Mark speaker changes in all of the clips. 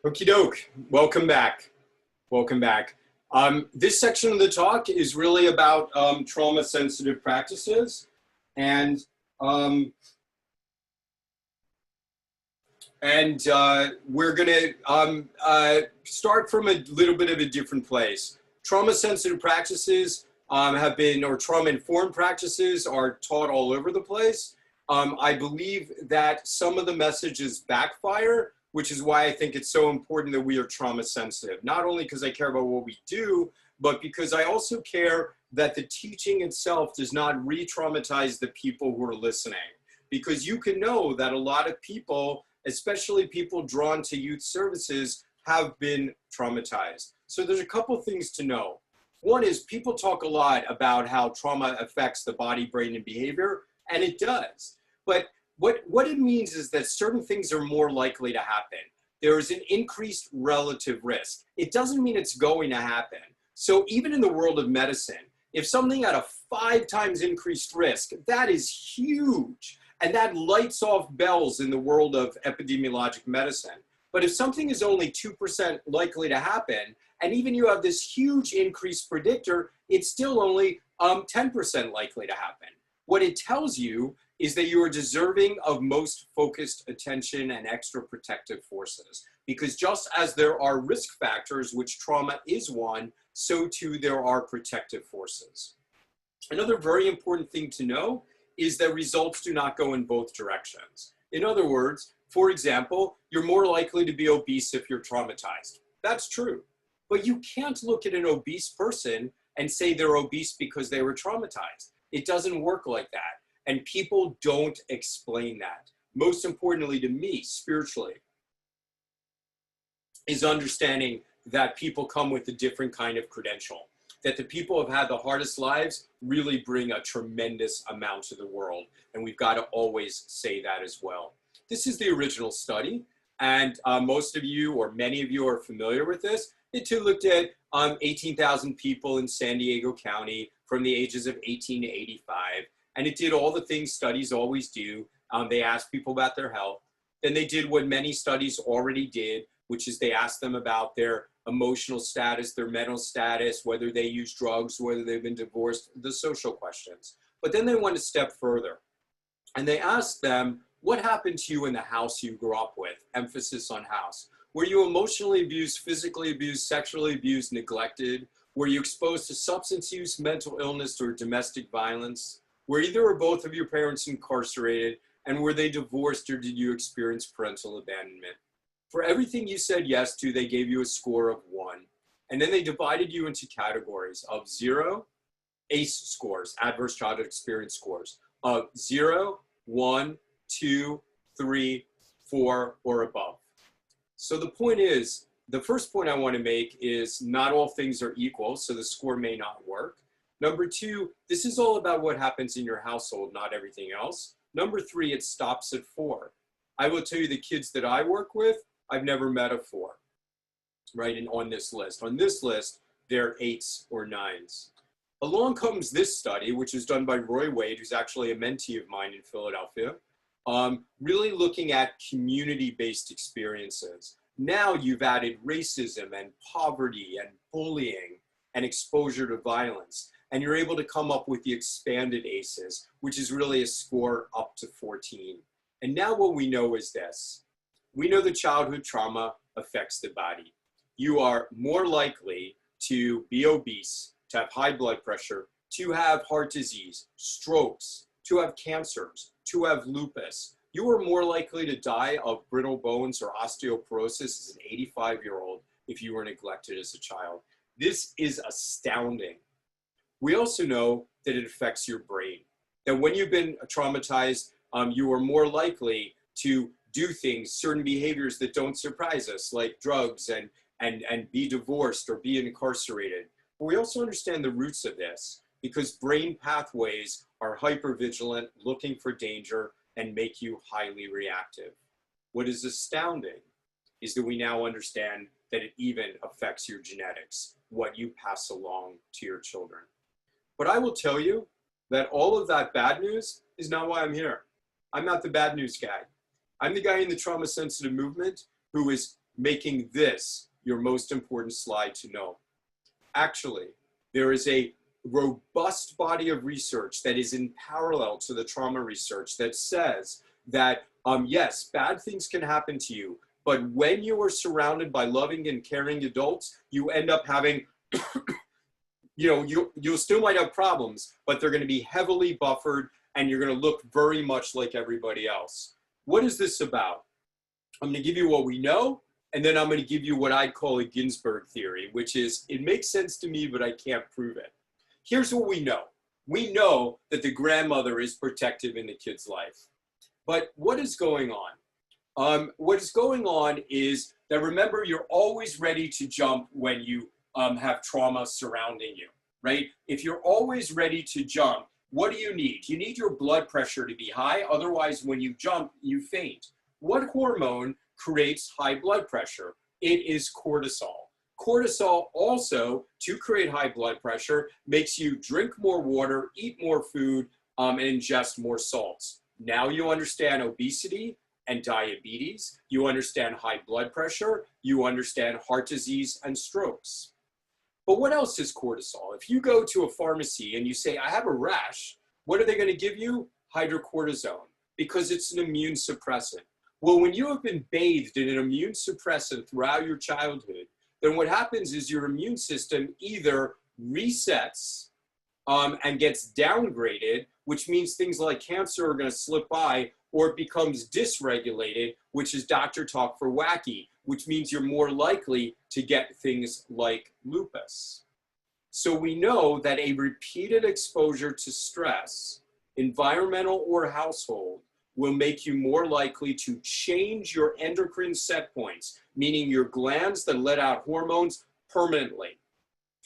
Speaker 1: Okie doke. Welcome back. Welcome back. This section of the talk is really about trauma sensitive practices. And, um, we're going to start from a little bit of a different place. Trauma sensitive practices have been, or trauma informed practices are taught all over the place. I believe that some of the messages backfire, which is why I think it's so important that we are trauma sensitive. Not only because I care about what we do, but because I also care that the teaching itself does not re-traumatize the people who are listening. Because you can know that a lot of people, especially people drawn to youth services, have been traumatized. So there's a couple things to know. One is people talk a lot about how trauma affects the body, brain, and behavior, and it does. But what it means is that certain things are more likely to happen. There is an increased relative risk. It doesn't mean it's going to happen. So even in the world of medicine, if something had a 5 times increased risk, that is huge. And that lights off bells in the world of epidemiologic medicine. But if something is only 2% likely to happen, and even you have this huge increased predictor, it's still only 10% likely to happen. What it tells you is that you are deserving of most focused attention and extra protective forces. Because just as there are risk factors, which trauma is one, so too there are protective forces. Another very important thing to know is that results do not go in both directions. In other words, for example, you're more likely to be obese if you're traumatized. That's true. But you can't look at an obese person and say they're obese because they were traumatized. It doesn't work like that. And people don't explain that. Most importantly to me, spiritually, is understanding that people come with a different kind of credential. That the people who have had the hardest lives really bring a tremendous amount to the world. And we've got to always say that as well. This is the original study. And most of you, or many of you, are familiar with this. It too looked at 18,000 people in San Diego County from the ages of 18 to 85. And it did all the things studies always do. They asked people about their health. Then they did what many studies already did, which is they asked them about their emotional status, their mental status, whether they use drugs, whether they've been divorced, the social questions. But then they went a step further. And they asked them, what happened to you in the house you grew up with? Emphasis on house. Were you emotionally abused, physically abused, sexually abused, neglected? Were you exposed to substance use, mental illness, or domestic violence? Were either or both of your parents incarcerated? And were they divorced, or did you experience parental abandonment? For everything you said yes to, they gave you a score of 1. And then they divided you into categories of 0, ACE scores, adverse childhood experience scores, of 0, 1, 2, 3, 4, or above. So the point is, the first point I want to make is not all things are equal, so the score may not work. Number 2, this is all about what happens in your household, not everything else. Number 3, it stops at 4. I will tell you the kids that I work with, I've never met a 4, right? And on this list. On this list, they're 8s or 9s. Along comes this study, which is done by Roy Wade, who's actually a mentee of mine in Philadelphia, really looking at community-based experiences. Now you've added racism and poverty and bullying and exposure to violence, and you're able to come up with the expanded ACEs, which is really a score up to 14. And now what we know is this. We know that childhood trauma affects the body. You are more likely to be obese, to have high blood pressure, to have heart disease, strokes, to have cancers, to have lupus. You are more likely to die of brittle bones or osteoporosis as an 85-year-old if you were neglected as a child. This is astounding. We also know that it affects your brain. That when you've been traumatized, you are more likely to do things, certain behaviors that don't surprise us, like drugs and be divorced or be incarcerated. But we also understand the roots of this because brain pathways are hypervigilant, looking for danger, and make you highly reactive. What is astounding is that we now understand that it even affects your genetics, what you pass along to your children. But I will tell you that all of that bad news is not why I'm here. I'm not the bad news guy. I'm the guy in the trauma sensitive movement who is making this your most important slide to know. Actually, there is a robust body of research that is in parallel to the trauma research that says that, yes, bad things can happen to you, but when you are surrounded by loving and caring adults, you end up having, you still might have problems, but they're going to be heavily buffered and you're going to look very much like everybody else. What is this about? I'm going to give you what we know, and then I'm going to give you what I'd call a Ginsburg theory, which is, it makes sense to me, but I can't prove it. Here's what we know. We know that the grandmother is protective in the kid's life. But what is going on? What is going on is that, remember, you're always ready to jump when you have trauma surrounding you, right? If you're always ready to jump, what do you need? You need your blood pressure to be high. Otherwise, when you jump, you faint. What hormone creates high blood pressure? It is cortisol. Cortisol also, to create high blood pressure, makes you drink more water, eat more food, and ingest more salts. Now you understand obesity and diabetes. You understand high blood pressure. You understand heart disease and strokes. But what else is cortisol? If you go to a pharmacy and you say, I have a rash, what are they going to give you? Hydrocortisone, because it's an immune suppressant. Well, when you have been bathed in an immune suppressant throughout your childhood, then what happens is your immune system either resets and gets downgraded, which means things like cancer are going to slip by, or it becomes dysregulated, which is doctor talk for wacky, which means you're more likely to get things like lupus. So we know that a repeated exposure to stress, environmental or household, will make you more likely to change your endocrine set points, meaning your glands that let out hormones permanently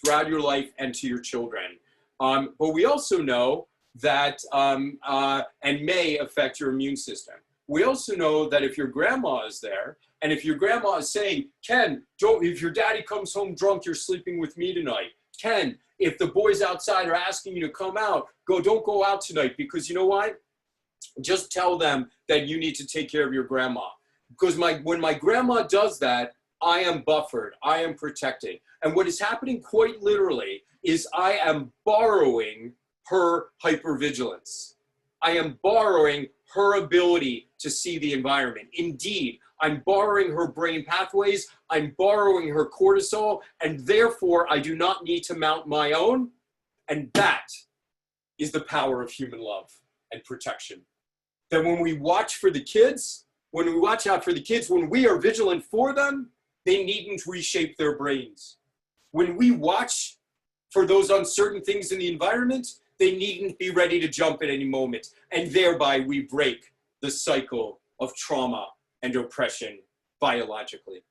Speaker 1: throughout your life and to your children. But we also know that, and may affect your immune system. We also know that if your grandma is there, and if your grandma is saying, Ken, if your daddy comes home drunk, you're sleeping with me tonight. Ken, if the boys outside are asking you to come out, don't go out tonight, because you know what? Just tell them that you need to take care of your grandma. Because when my grandma does that, I am buffered, I am protected. And what is happening quite literally is I am borrowing her hypervigilance. I am borrowing her ability to see the environment. Indeed, I'm borrowing her brain pathways, I'm borrowing her cortisol, and therefore I do not need to mount my own. And that is the power of human love and protection. That when we watch for the kids, when we watch out for the kids, when we are vigilant for them, they needn't reshape their brains. When we watch for those uncertain things in the environment, they needn't be ready to jump at any moment. And thereby we break the cycle of trauma and oppression biologically.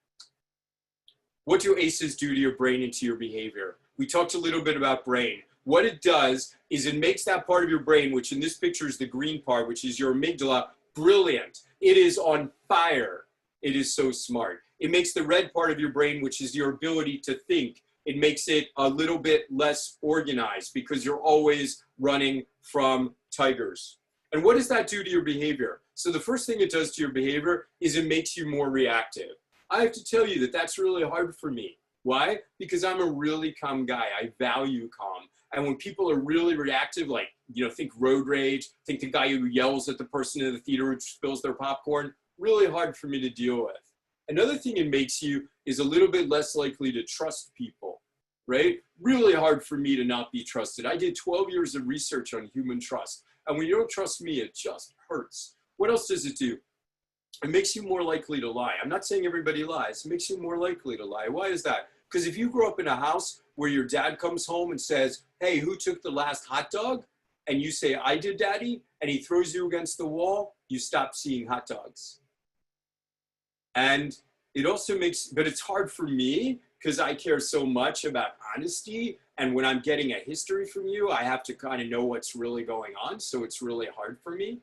Speaker 1: What do ACEs do to your brain and to your behavior? We talked a little bit about brain. What it does is it makes that part of your brain, which in this picture is the green part, which is your amygdala, brilliant. It is on fire. It is so smart. It makes the red part of your brain, which is your ability to think, it makes it a little bit less organized because you're always running from tigers. And what does that do to your behavior? So the first thing it does to your behavior is it makes you more reactive. I have to tell you that that's really hard for me. Why? Because I'm a really calm guy. I value calm. And when people are really reactive, like, think road rage, think the guy who yells at the person in the theater who spills their popcorn, really hard for me to deal with. Another thing it makes you is a little bit less likely to trust people, right? Really hard for me to not be trusted. I did 12 years of research on human trust. And when you don't trust me, it just hurts. What else does it do? It makes you more likely to lie. I'm not saying everybody lies. It makes you more likely to lie. Why is that? Because if you grow up in a house where your dad comes home and says, hey, who took the last hot dog? And you say, I did, Daddy, and he throws you against the wall, you stop seeing hot dogs. And it also makes, but it's hard for me because I care so much about honesty. And when I'm getting a history from you, I have to kind of know what's really going on. So it's really hard for me.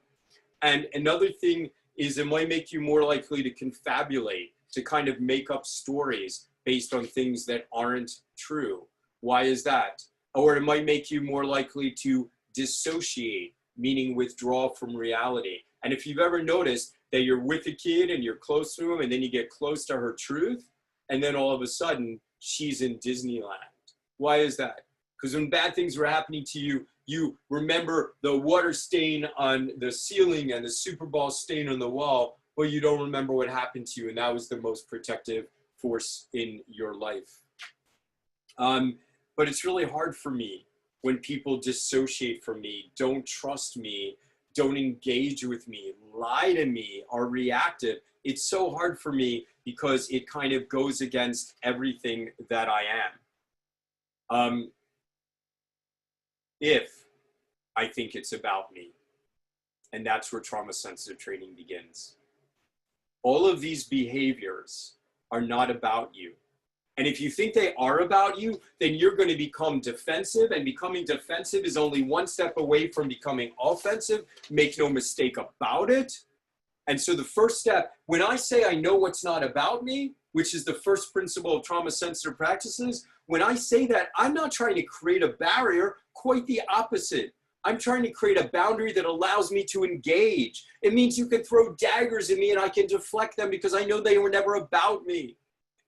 Speaker 1: And another thing is it might make you more likely to confabulate, to kind of make up stories based on things that aren't true. Why is that? Or it might make you more likely to dissociate, meaning withdraw from reality. And if you've ever noticed, that you're with a kid and you're close to him, and then you get close to her truth, and then all of a sudden she's in Disneyland. Why is that? Because when bad things were happening to you, you remember the water stain on the ceiling and the Super Bowl stain on the wall, but you don't remember what happened to you, and that was the most protective force in your life. But it's really hard for me when people dissociate from me, don't trust me, don't engage with me, lie to me, are reactive. It's so hard for me because it kind of goes against everything that I am. If I think it's about me, and that's where trauma-sensitive training begins. All of these behaviors are not about you. And if you think they are about you, then you're going to become defensive, and becoming defensive is only one step away from becoming offensive. Make no mistake about it. And so the first step, when I say I know what's not about me, which is the first principle of trauma-sensitive practices, when I say that, I'm not trying to create a barrier, quite the opposite. I'm trying to create a boundary that allows me to engage. It means you can throw daggers at me and I can deflect them because I know they were never about me.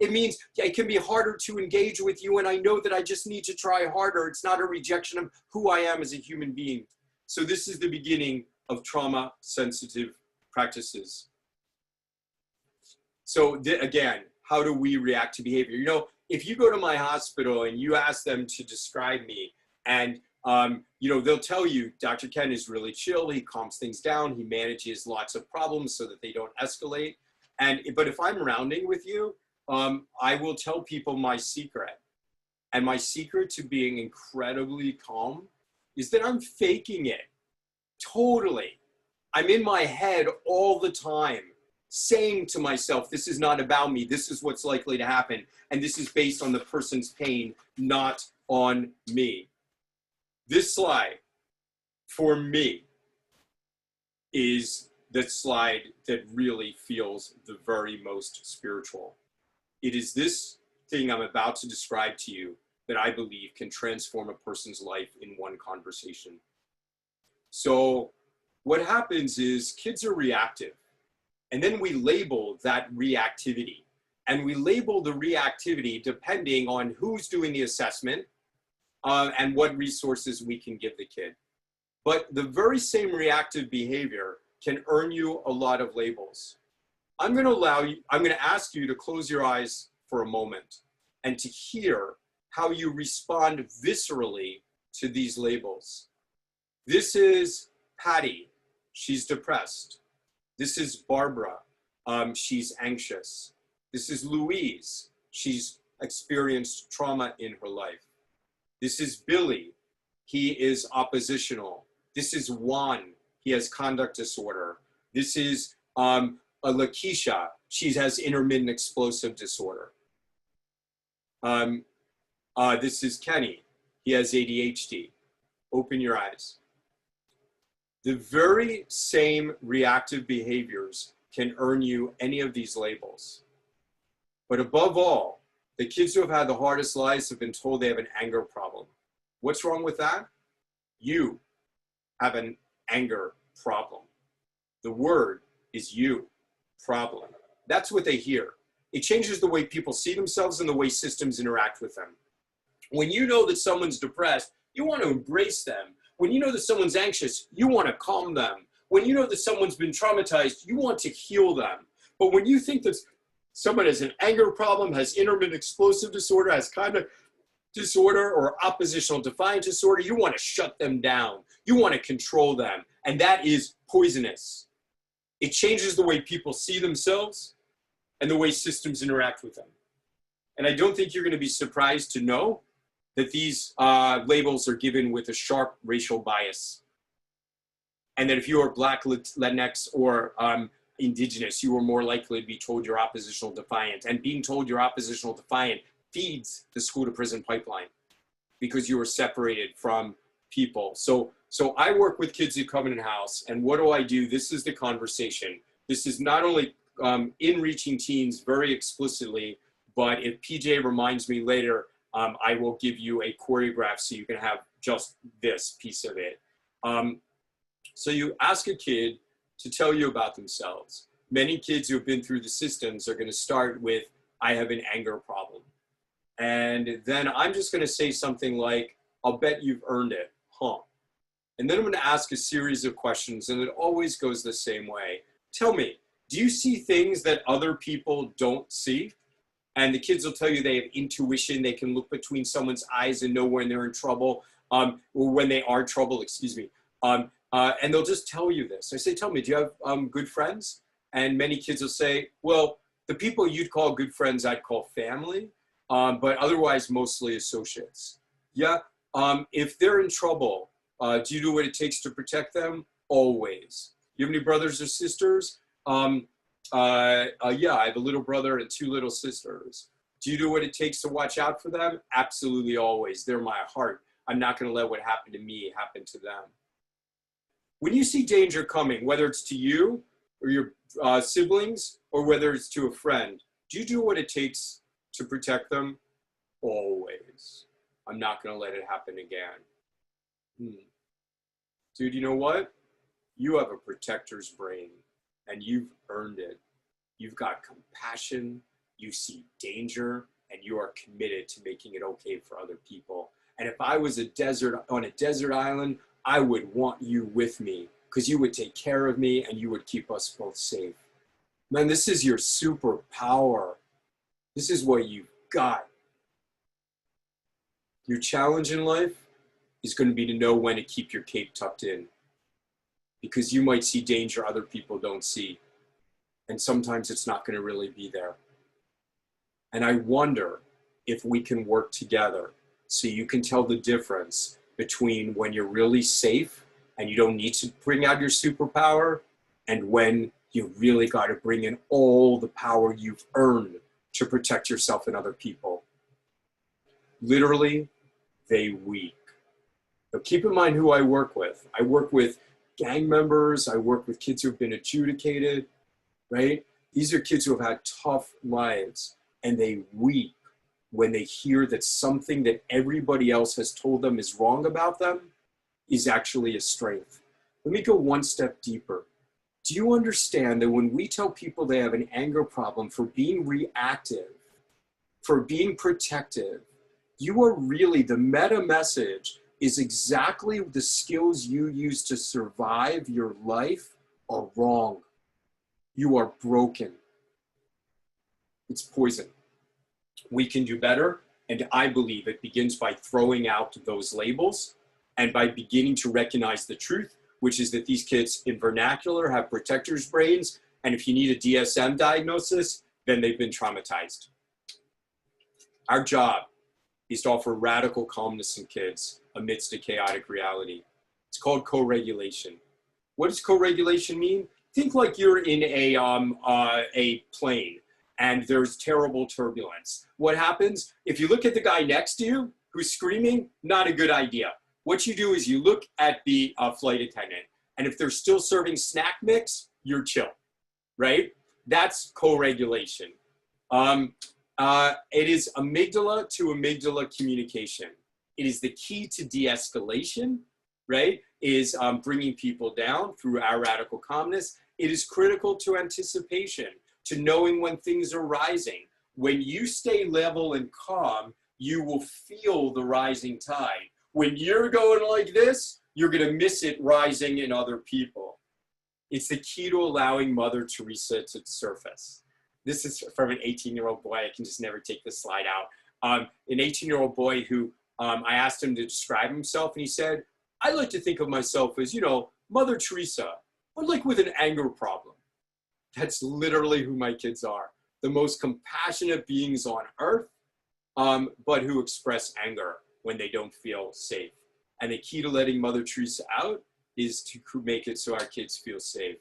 Speaker 1: It means it can be harder to engage with you, and I know that I just need to try harder. It's not a rejection of who I am as a human being. So this is the beginning of trauma-sensitive practices. So again, how do we react to behavior? You know, if you go to my hospital and you ask them to describe me, and you know, they'll tell you, Dr. Ken is really chill. He calms things down. He manages lots of problems so that they don't escalate. But if I'm rounding with you, I will tell people my secret. And my secret to being incredibly calm is that I'm faking it. Totally. I'm in my head all the time, saying to myself, this is not about me. This is what's likely to happen. And this is based on the person's pain, not on me. This slide, for me, is the slide that really feels the very most spiritual. It is this thing I'm about to describe to you that I believe can transform a person's life in one conversation. So what happens is kids are reactive, and then we label that reactivity. And we label the reactivity depending on who's doing the assessment and what resources we can give the kid. But the very same reactive behavior can earn you a lot of labels. I'm going to ask you to close your eyes for a moment and to hear how you respond viscerally to these labels. This is Patty. She's depressed. This is Barbara. She's anxious. This is Louise. She's experienced trauma in her life. This is Billy. He is oppositional. This is Juan. He has conduct disorder. This is Lakeisha. She has intermittent explosive disorder. This is Kenny. He has ADHD. Open your eyes. The very same reactive behaviors can earn you any of these labels. But above all, the kids who have had the hardest lives have been told they have an anger problem. What's wrong with that? You have an anger problem. The word is you, problem. That's what they hear. It changes the way people see themselves and the way systems interact with them. When you know that someone's depressed, you want to embrace them. When you know that someone's anxious, you want to calm them. When you know that someone's been traumatized, you want to heal them. But when you think that someone has an anger problem, has intermittent explosive disorder, has conduct disorder or oppositional defiant disorder, you want to shut them down. You want to control them. And that is poisonous. It changes the way people see themselves and the way systems interact with them. And I don't think you're going to be surprised to know that these labels are given with a sharp racial bias. And that if you are Black, Latinx, or Indigenous, you are more likely to be told you're oppositional defiant. And being told you're oppositional defiant feeds the school to prison pipeline because you are separated from people. So I work with kids who come in house, and what do? This is the conversation. This is not only in reaching teens very explicitly, but if PJ reminds me later, I will give you a choreograph so you can have just this piece of it. So you ask a kid to tell you about themselves. many kids who have been through the systems are going to start with, I have an anger problem. And then I'm just going to say something like, I'll bet you've earned it, huh? And then I'm going to ask a series of questions, and it always goes the same way. Tell me, do you see things that other people don't see? And the kids will tell you they have intuition. They can look between someone's eyes and know when they're in trouble, or when they are in trouble, excuse me. And they'll just tell you this. I say, tell me, do you have good friends? And many kids will say, well, the people you'd call good friends, I'd call family, but otherwise mostly associates. Yeah, if they're in trouble, do you do what it takes to protect them? Always. You have any brothers or sisters? Yeah, I have a little brother and 2 little sisters. Do you do what it takes to watch out for them? Absolutely always. They're my heart. I'm not going to let what happened to me happen to them. When you see danger coming, whether it's to you or your siblings, or whether it's to a friend, do you do what it takes to protect them? Always. I'm not going to let it happen again. Dude, you know what? You have a protector's brain, and you've earned it. You've got compassion, you see danger, and you are committed to making it okay for other people. And if I was on a desert island, I would want you with me, because you would take care of me and you would keep us both safe. Man, this is your superpower. This is what you've got. Your challenge in life is going to be to know when to keep your cape tucked in, because you might see danger other people don't see. And sometimes it's not going to really be there. And I wonder if we can work together so you can tell the difference between when you're really safe and you don't need to bring out your superpower, and when you really got to bring in all the power you've earned to protect yourself and other people. Literally, they weep. But keep in mind who I work with. I work with gang members. I work with kids who have been adjudicated, right? These are kids who have had tough lives, and they weep when they hear that something that everybody else has told them is wrong about them is actually a strength. Let me go one step deeper. Do you understand that when we tell people they have an anger problem for being reactive, for being protective, you are really, the meta message is exactly the skills you use to survive your life are wrong. You are broken. It's poison. We can do better, and I believe it begins by throwing out those labels and by beginning to recognize the truth, which is that these kids in vernacular have protectors' brains, and if you need a DSM diagnosis, then they've been traumatized. Our job is to offer radical calmness in kids amidst a chaotic reality. It's called co-regulation. What does co-regulation mean? Think like you're in a plane and there's terrible turbulence. What happens? If you look at the guy next to you who's screaming, not a good idea. What you do is you look at the flight attendant, and if they're still serving snack mix, you're chill, right? That's co-regulation. It is amygdala to amygdala communication. It is the key to de-escalation, right? Is bringing people down through our radical calmness. It is critical to anticipation, to knowing when things are rising. When you stay level and calm, you will feel the rising tide. When you're going like this, you're gonna miss it rising in other people. It's the key to allowing Mother Teresa to surface. This is from an 18-year-old boy. I can just never take this slide out. An 18-year-old boy who I asked him to describe himself, and he said, I like to think of myself as, you know, Mother Teresa, but like with an anger problem. That's literally who my kids are. The most compassionate beings on earth, but who express anger when they don't feel safe. And the key to letting Mother Teresa out is to make it so our kids feel safe.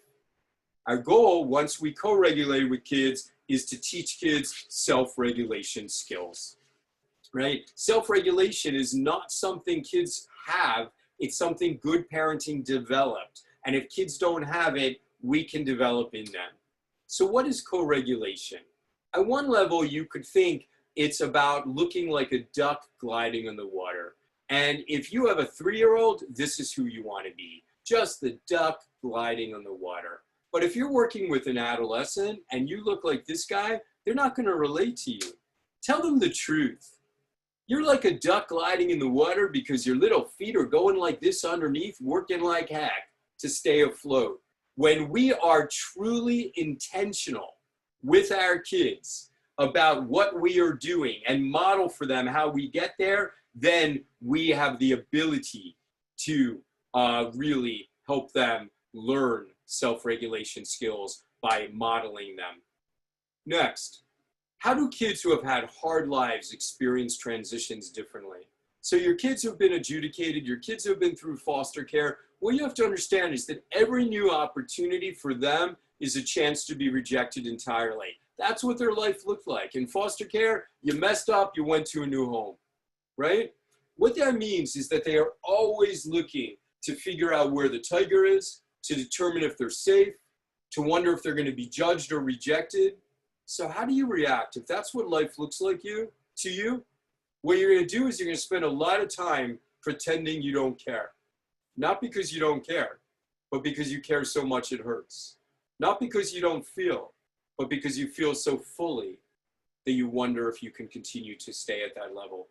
Speaker 1: Our goal, once we co-regulate with kids, is to teach kids self-regulation skills, right? Self-regulation is not something kids have. It's something good parenting developed. And if kids don't have it, we can develop in them. So what is co-regulation? At one level, you could think it's about looking like a duck gliding in the water. And if you have a 3-year-old, this is who you want to be. Just the duck gliding on the water. But if you're working with an adolescent and you look like this guy, they're not going to relate to you. Tell them the truth. You're like a duck gliding in the water because your little feet are going like this underneath, working like heck to stay afloat. When we are truly intentional with our kids about what we are doing and model for them how we get there, then we have the ability to really help them learn self-regulation skills by modeling them. Next, how do kids who have had hard lives experience transitions differently? So your kids who have been adjudicated, your kids who have been through foster care, what you have to understand is that every new opportunity for them is a chance to be rejected entirely. That's what their life looked like. In foster care, you messed up, you went to a new home, right? What that means is that they are always looking to figure out where the tiger is, to determine if they're safe, to wonder if they're going to be judged or rejected. So how do you react? If that's what life looks like to you, what you're going to do is you're going to spend a lot of time pretending you don't care. Not because you don't care, but because you care so much it hurts. Not because you don't feel, but because you feel so fully that you wonder if you can continue to stay at that level.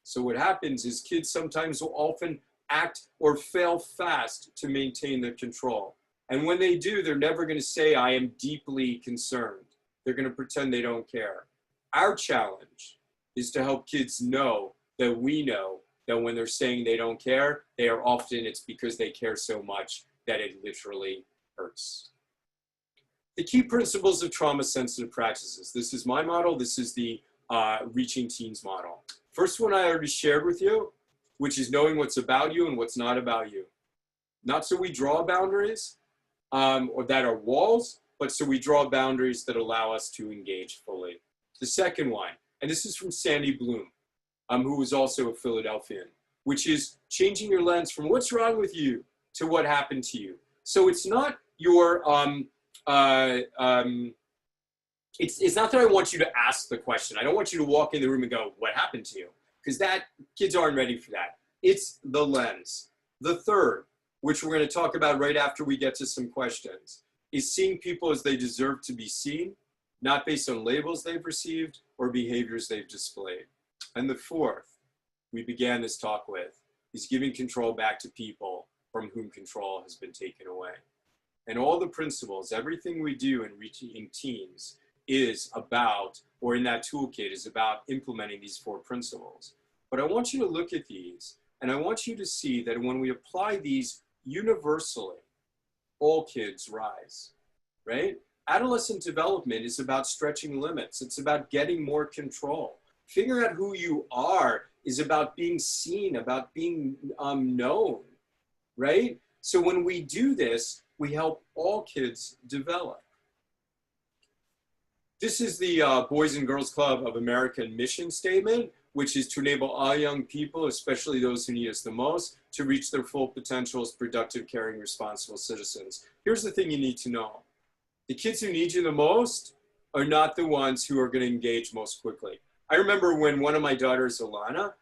Speaker 1: So what happens is kids sometimes will often act or fail fast to maintain their control. And when they do, they're never going to say, I am deeply concerned. They're going to pretend they don't care. Our challenge is to help kids know that we know that when they're saying they don't care, it's because they care so much that it literally hurts. The key principles of trauma-sensitive practices. This is my model. This is the Reaching Teens model. First one I already shared with you, which is knowing what's about you and what's not about you. Not so we draw boundaries or that are walls, but so we draw boundaries that allow us to engage fully. The second one, and this is from Sandy Bloom, who was also a Philadelphian, which is changing your lens from what's wrong with you to what happened to you. So it's not your, it's not that I want you to ask the question. I don't want you to walk in the room and go, what happened to you? Because kids aren't ready for that. It's the lens. The third, which we're going to talk about right after we get to some questions, is seeing people as they deserve to be seen, not based on labels they've received or behaviors they've displayed. And the fourth, we began this talk with, is giving control back to people from whom control has been taken away. And all the principles, everything we do in Reaching Teens is about, or in that toolkit is about implementing these four principles. But I want you to look at these, and I want you to see that when we apply these universally, all kids rise, right? Adolescent development is about stretching limits. It's about getting more control. Figuring out who you are is about being seen, about being known, right? So when we do this, we help all kids develop. This is the Boys and Girls Club of America mission statement, which is to enable all young people, especially those who need us the most, to reach their full potential as productive, caring, responsible citizens. Here's the thing you need to know. The kids who need you the most are not the ones who are going to engage most quickly. I remember when one of my daughters, Alana,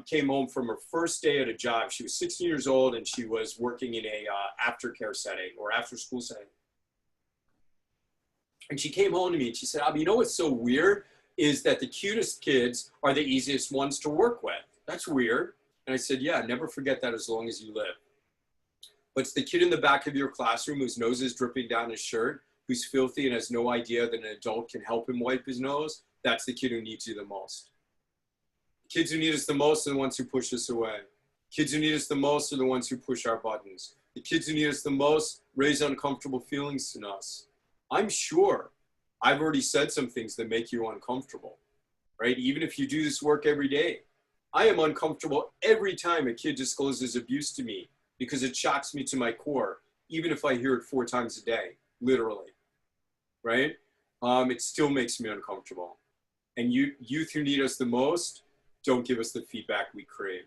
Speaker 1: came home from her first day at a job. She was 16 years old and she was working in a aftercare setting or after school setting. And she came home to me and she said, you know what's so weird is that the cutest kids are the easiest ones to work with. That's weird. And I said, yeah, never forget that as long as you live. But it's the kid in the back of your classroom whose nose is dripping down his shirt, who's filthy and has no idea that an adult can help him wipe his nose. That's the kid who needs you the most. Kids who need us the most are the ones who push us away. Kids who need us the most are the ones who push our buttons. The kids who need us the most raise uncomfortable feelings in us. I'm sure I've already said some things that make you uncomfortable, right? Even if you do this work every day. I am uncomfortable every time a kid discloses abuse to me because it shocks me to my core, even if I hear it 4 times a day, literally, right? It still makes me uncomfortable. And youth who need us the most don't give us the feedback we crave,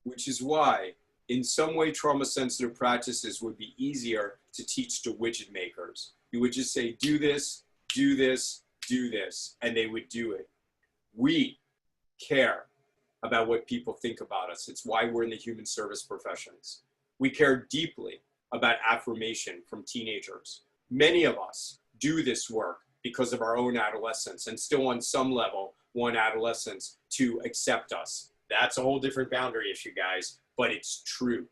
Speaker 1: which is why in some way trauma-sensitive practices would be easier to teach to widget makers. You would just say, do this, do this, do this, and they would do it. We care about what people think about us. It's why we're in the human service professions. We care deeply about affirmation from teenagers. Many of us do this work because of our own adolescence and still on some level want adolescents to accept us. That's a whole different boundary issue, guys, but it's true.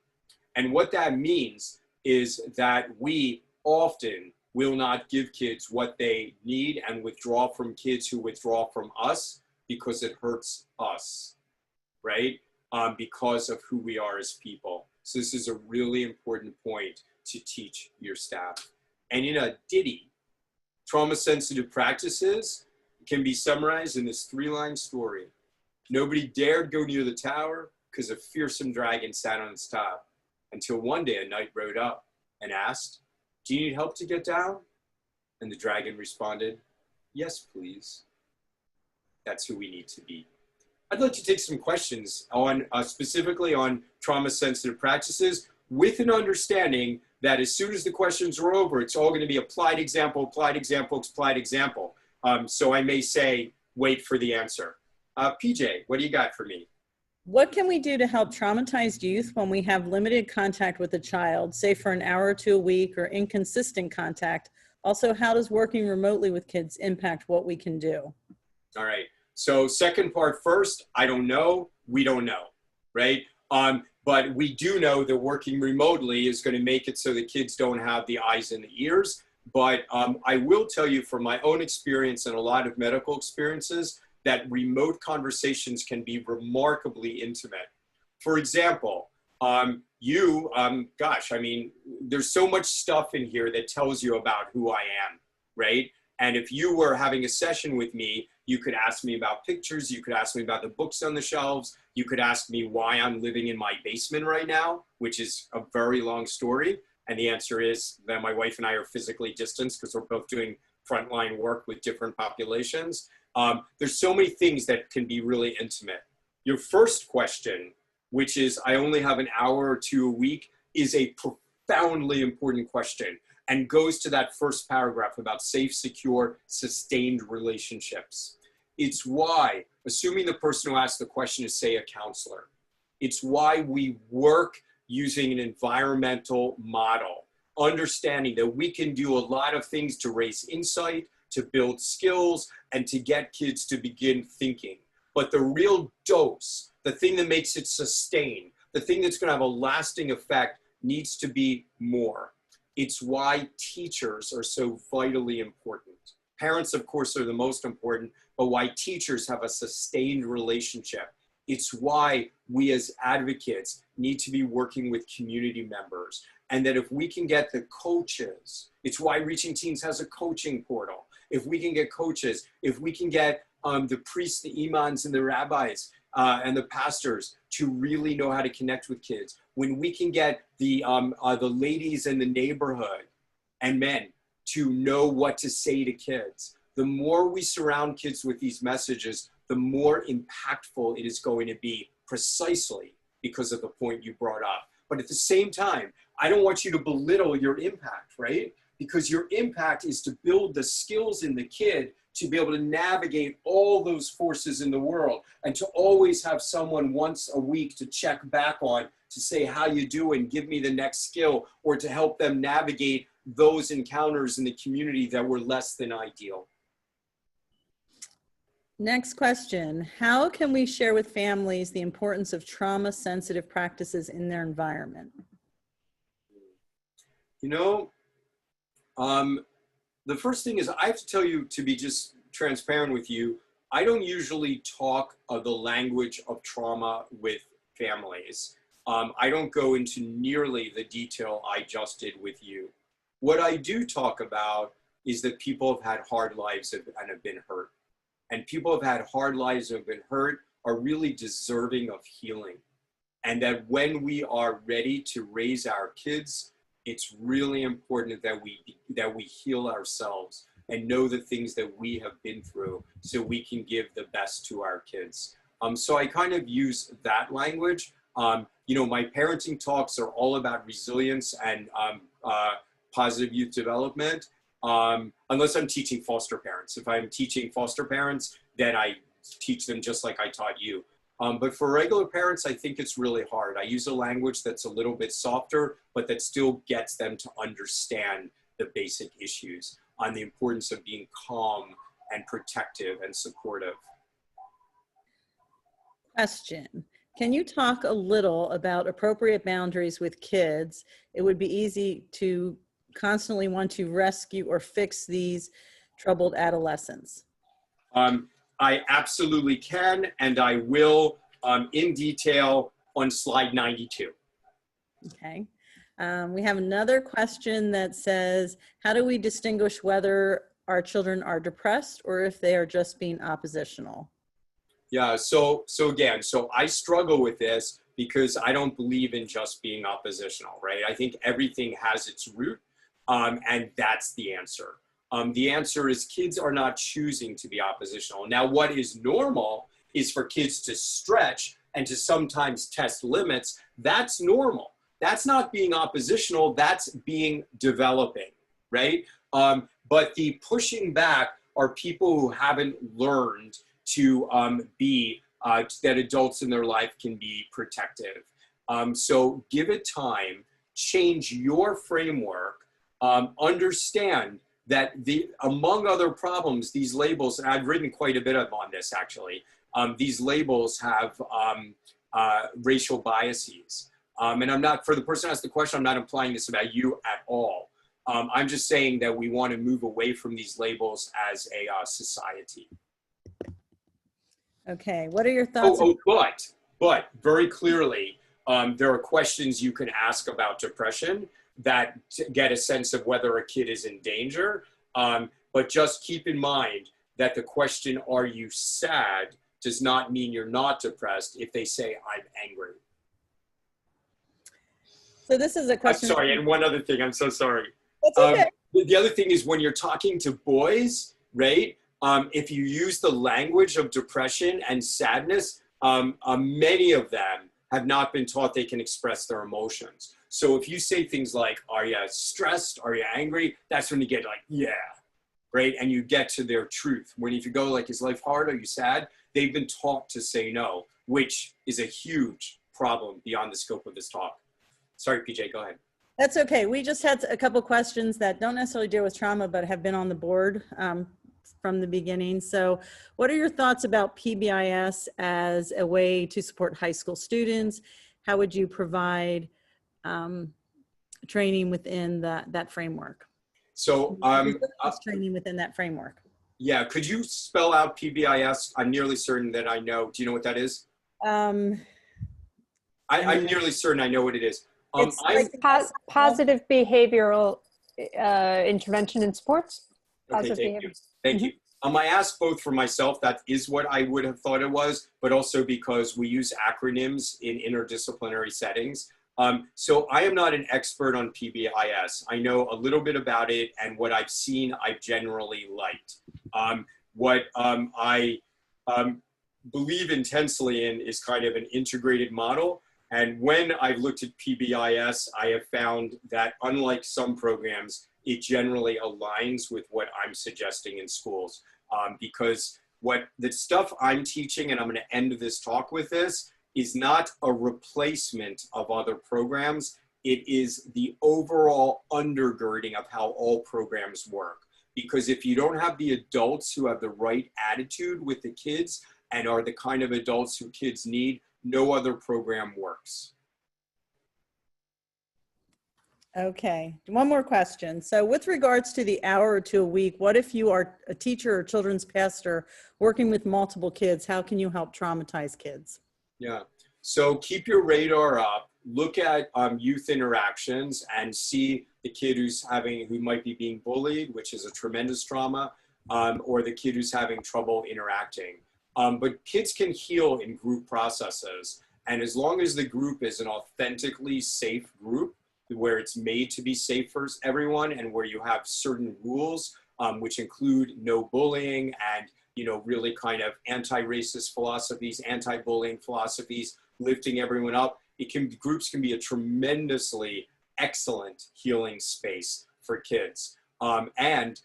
Speaker 1: And what that means is that we often will not give kids what they need and withdraw from kids who withdraw from us because it hurts us, right? Because of who we are as people. So this is a really important point to teach your staff. And in a ditty, trauma-sensitive practices can be summarized in this 3-line story. Nobody dared go near the tower because a fearsome dragon sat on its top, until one day a knight rode up and asked, "Do you need help to get down?" And the dragon responded, "Yes, please." That's who we need to be. I'd like to take some questions on specifically on trauma-sensitive practices, with an understanding that as soon as the questions are over, it's all going to be applied example, applied example, applied example. So I may say, wait for the answer. PJ, what do you got for me?
Speaker 2: What can we do to help traumatized youth when we have limited contact with a child, say for an hour or two a week, or inconsistent contact? Also, how does working remotely with kids impact what we can do?
Speaker 1: All right. So second part first, I don't know. We don't know, right? But we do know that working remotely is going to make it so the kids don't have the eyes and the ears. But I will tell you from my own experience and a lot of medical experiences that remote conversations can be remarkably intimate. For example, gosh, I mean, there's so much stuff in here that tells you about who I am, right? And if you were having a session with me, you could ask me about pictures, you could ask me about the books on the shelves, you could ask me why I'm living in my basement right now, which is a very long story. And the answer is that my wife and I are physically distanced because we're both doing frontline work with different populations. There's so many things that can be really intimate. Your first question, which is I only have an hour or two a week, is a profoundly important question and goes to that first paragraph about safe, secure, sustained relationships. It's why, assuming the person who asked the question is, say, a counselor, it's why we work using an environmental model, understanding that we can do a lot of things to raise insight, to build skills, and to get kids to begin thinking. But the real dose, the thing that makes it sustain, the thing that's going to have a lasting effect needs to be more. It's why teachers are so vitally important. Parents, of course, are the most important, but why teachers have a sustained relationship. It's why we as advocates need to be working with community members. And that if we can get the coaches, it's why Reaching Teens has a coaching portal. If we can get coaches, if we can get the priests, the imams, and the rabbis, and the pastors to really know how to connect with kids, when we can get the ladies in the neighborhood and men to know what to say to kids, the more we surround kids with these messages, the more impactful it is going to be, precisely because of the point you brought up. But at the same time, I don't want you to belittle your impact, right? Because your impact is to build the skills in the kid to be able to navigate all those forces in the world and to always have someone once a week to check back on, to say how you do and give me the next skill, or to help them navigate those encounters in the community that were less than ideal.
Speaker 2: Next question. How can we share with families the importance of trauma-sensitive practices in their environment?
Speaker 1: You know, the first thing is I have to tell you, to be just transparent with you, I don't usually talk the language of trauma with families. I don't go into nearly the detail I just did with you. What I do talk about is that people have had hard lives and have been hurt. And people have had hard lives and have been hurt are really deserving of healing. And that when we are ready to raise our kids, it's really important that we heal ourselves and know the things that we have been through so we can give the best to our kids. So I kind of use that language. You know, my parenting talks are all about resilience and positive youth development, unless I'm teaching foster parents. If I'm teaching foster parents, then I teach them just like I taught you. But for regular parents, I think it's really hard. I use a language that's a little bit softer, but that still gets them to understand the basic issues on the importance of being calm and protective and supportive.
Speaker 2: Question. Can you talk a little about appropriate boundaries with kids? It would be easy to constantly want to rescue or fix these troubled adolescents.
Speaker 1: I absolutely can, and I will in detail on slide 92.
Speaker 2: Okay. We have another question that says, how do we distinguish whether our children are depressed or if they are just being oppositional?
Speaker 1: Yeah, so I struggle with this because I don't believe in just being oppositional, right? I think everything has its root, and that's the answer. The answer is kids are not choosing to be oppositional. Now, what is normal is for kids to stretch and to sometimes test limits. That's normal. That's not being oppositional, that's being developing, right? But the pushing back are people who haven't learned to that adults in their life can be protective. So give it time, change your framework, understand that among other problems, these labels, and I've written quite a bit on this actually, these labels have racial biases. And I'm not, for the person who asked the question, I'm not implying this about you at all. I'm just saying that we want to move away from these labels as a society.
Speaker 2: Okay, what are your thoughts?
Speaker 1: But very clearly, there are questions you can ask about depression that get a sense of whether a kid is in danger. But just keep in mind that the question, are you sad, does not mean you're not depressed if they say, I'm angry.
Speaker 2: So this is a question.
Speaker 1: I'm sorry, and one other thing, I'm so sorry.
Speaker 2: That's okay.
Speaker 1: The other thing is when you're talking to boys, right? If you use the language of depression and sadness, many of them have not been taught they can express their emotions. So if you say things like, are you stressed? Are you angry? That's when you get like, yeah, right? And you get to their truth. When if you go like, is life hard? Are you sad? They've been taught to say no, which is a huge problem beyond the scope of this talk. Sorry, PJ, go ahead.
Speaker 2: That's okay. We just had a couple questions that don't necessarily deal with trauma, but have been on the board from the beginning. So what are your thoughts about PBIS as a way to support high school students? How would you provide training within that framework?
Speaker 1: So
Speaker 2: training within that framework.
Speaker 1: Yeah, could you spell out PBIS? I'm nearly certain that I know. Do you know what that is? I'm nearly certain I know what it is.
Speaker 3: It's positive behavioral intervention in sports.
Speaker 1: Okay, thank you. Thank you. I asked both for myself, that is what I would have thought it was, but also because we use acronyms in interdisciplinary settings. So I am not an expert on PBIS. I know a little bit about it, and what I've seen, I've generally liked. What I believe intensely in is kind of an integrated model. And when I've looked at PBIS, I have found that unlike some programs, it generally aligns with what I'm suggesting in schools. Because what the stuff I'm teaching, and I'm going to end this talk with this, is not a replacement of other programs. It is the overall undergirding of how all programs work. Because if you don't have the adults who have the right attitude with the kids and are the kind of adults who kids need, no other program works.
Speaker 2: Okay, one more question. So with regards to the hour or two a week, what if you are a teacher or children's pastor working with multiple kids? How can you help traumatize kids?
Speaker 1: Yeah, so keep your radar up, look at youth interactions and see the kid who might be being bullied, which is a tremendous trauma, or the kid who's having trouble interacting. But kids can heal in group processes. And as long as the group is an authentically safe group, where it's made to be safe for everyone and where you have certain rules, which include no bullying and, really kind of anti-racist philosophies, anti-bullying philosophies, lifting everyone up, groups can be a tremendously excellent healing space for kids. And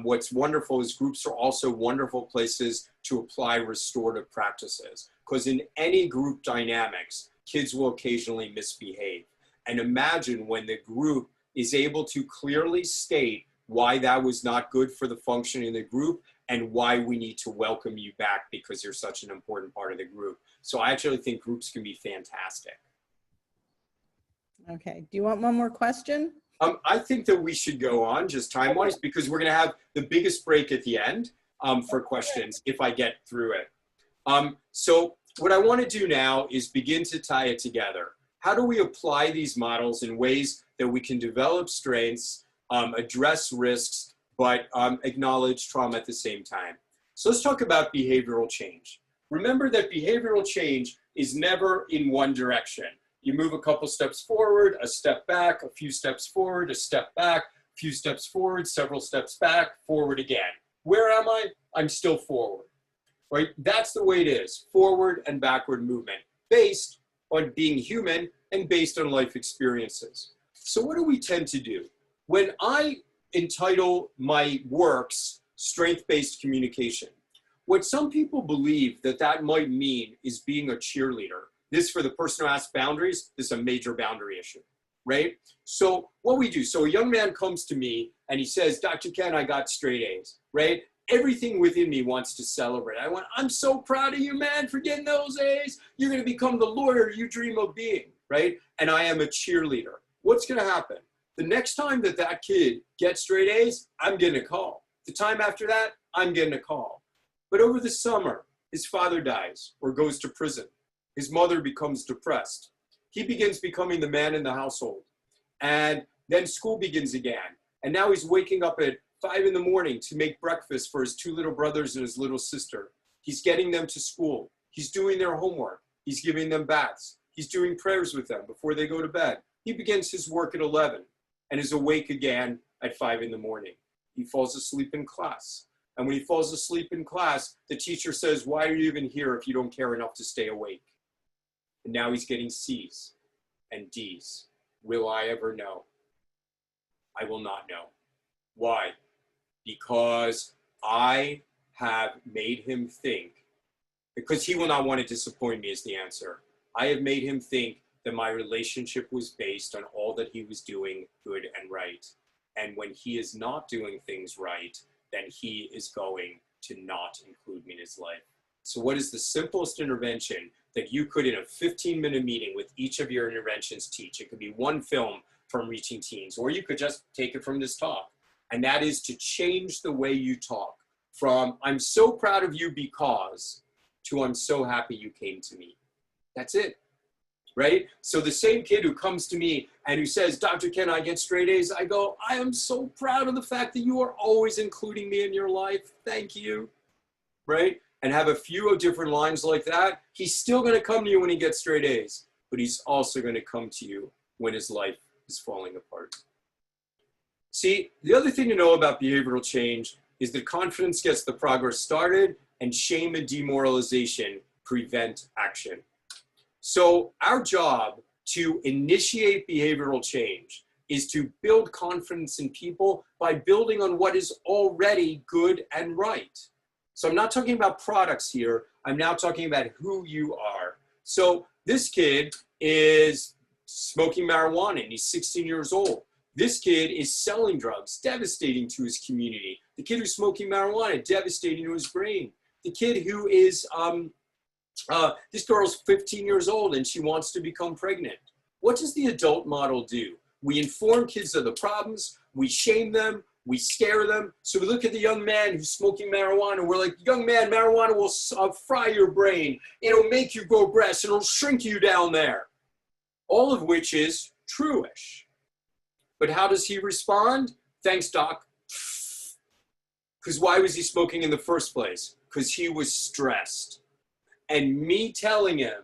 Speaker 1: what's wonderful is groups are also wonderful places to apply restorative practices, because in any group dynamics, kids will occasionally misbehave. And imagine when the group is able to clearly state why that was not good for the function in the group and why we need to welcome you back because you're such an important part of the group. So I actually think groups can be fantastic.
Speaker 2: Okay. Do you want one more question?
Speaker 1: I think that we should go on just time-wise because we're going to have the biggest break at the end for questions if I get through it. So what I want to do now is begin to tie it together. How do we apply these models in ways that we can develop strengths, address risks, but acknowledge trauma at the same time? So let's talk about behavioral change. Remember that behavioral change is never in one direction. You move a couple steps forward, a step back, a few steps forward, a step back, a few steps forward, several steps back, forward again. Where am I? I'm still forward, right? That's the way it is, forward and backward movement, based on being human and based on life experiences. So what do we tend to do? When I entitle my works strength-based communication, what some people believe that might mean is being a cheerleader. This, for the person who asks boundaries, this is a major boundary issue, right? So what we do, so a young man comes to me and he says, Dr. Ken, I got straight A's, right? Everything within me wants to celebrate. I'm so proud of you, man, for getting those A's. You're going to become the lawyer you dream of being, right? And I am a cheerleader. What's going to happen? The next time that kid gets straight A's, I'm getting a call. The time after that, I'm getting a call. But over the summer, his father dies or goes to prison. His mother becomes depressed. He begins becoming the man in the household. And then school begins again. And now he's waking up at 5 in the morning to make breakfast for his 2 little brothers and his little sister. He's getting them to school. He's doing their homework. He's giving them baths. He's doing prayers with them before they go to bed. He begins his work at 11 and is awake again at 5 in the morning. He falls asleep in class. And when he falls asleep in class, the teacher says, why are you even here if you don't care enough to stay awake? And now he's getting C's and D's. Will I ever know? I will not know. Why? Because I have made him think, because he will not want to disappoint me is the answer. I have made him think that my relationship was based on all that he was doing good and right. And when he is not doing things right, then he is going to not include me in his life. So what is the simplest intervention that you could, in a 15-minute meeting with each of your interventions, teach? It could be one film from Reaching Teens, or you could just take it from this talk. And that is to change the way you talk from I'm so proud of you because to I'm so happy you came to me. That's it, right? So the same kid who comes to me and who says, Dr. Ken, I get straight A's, I go, I am so proud of the fact that you are always including me in your life. Thank you, right? And have a few different lines like that. He's still going to come to you when he gets straight A's, but he's also going to come to you when his life is falling apart. See, the other thing to know about behavioral change is that confidence gets the progress started and shame and demoralization prevent action. So our job to initiate behavioral change is to build confidence in people by building on what is already good and right. So I'm not talking about products here. I'm now talking about who you are. So this kid is smoking marijuana and he's 16 years old. This kid is selling drugs, devastating to his community. The kid who's smoking marijuana, devastating to his brain. The kid who is, this girl's 15 years old and she wants to become pregnant. What does the adult model do? We inform kids of the problems, we shame them, we scare them. So we look at the young man who's smoking marijuana. We're like, young man, marijuana will fry your brain. It'll make you grow breasts. It'll shrink you down there. All of which is true-ish. But how does he respond? Thanks, doc. Because why was he smoking in the first place? Because he was stressed. And me telling him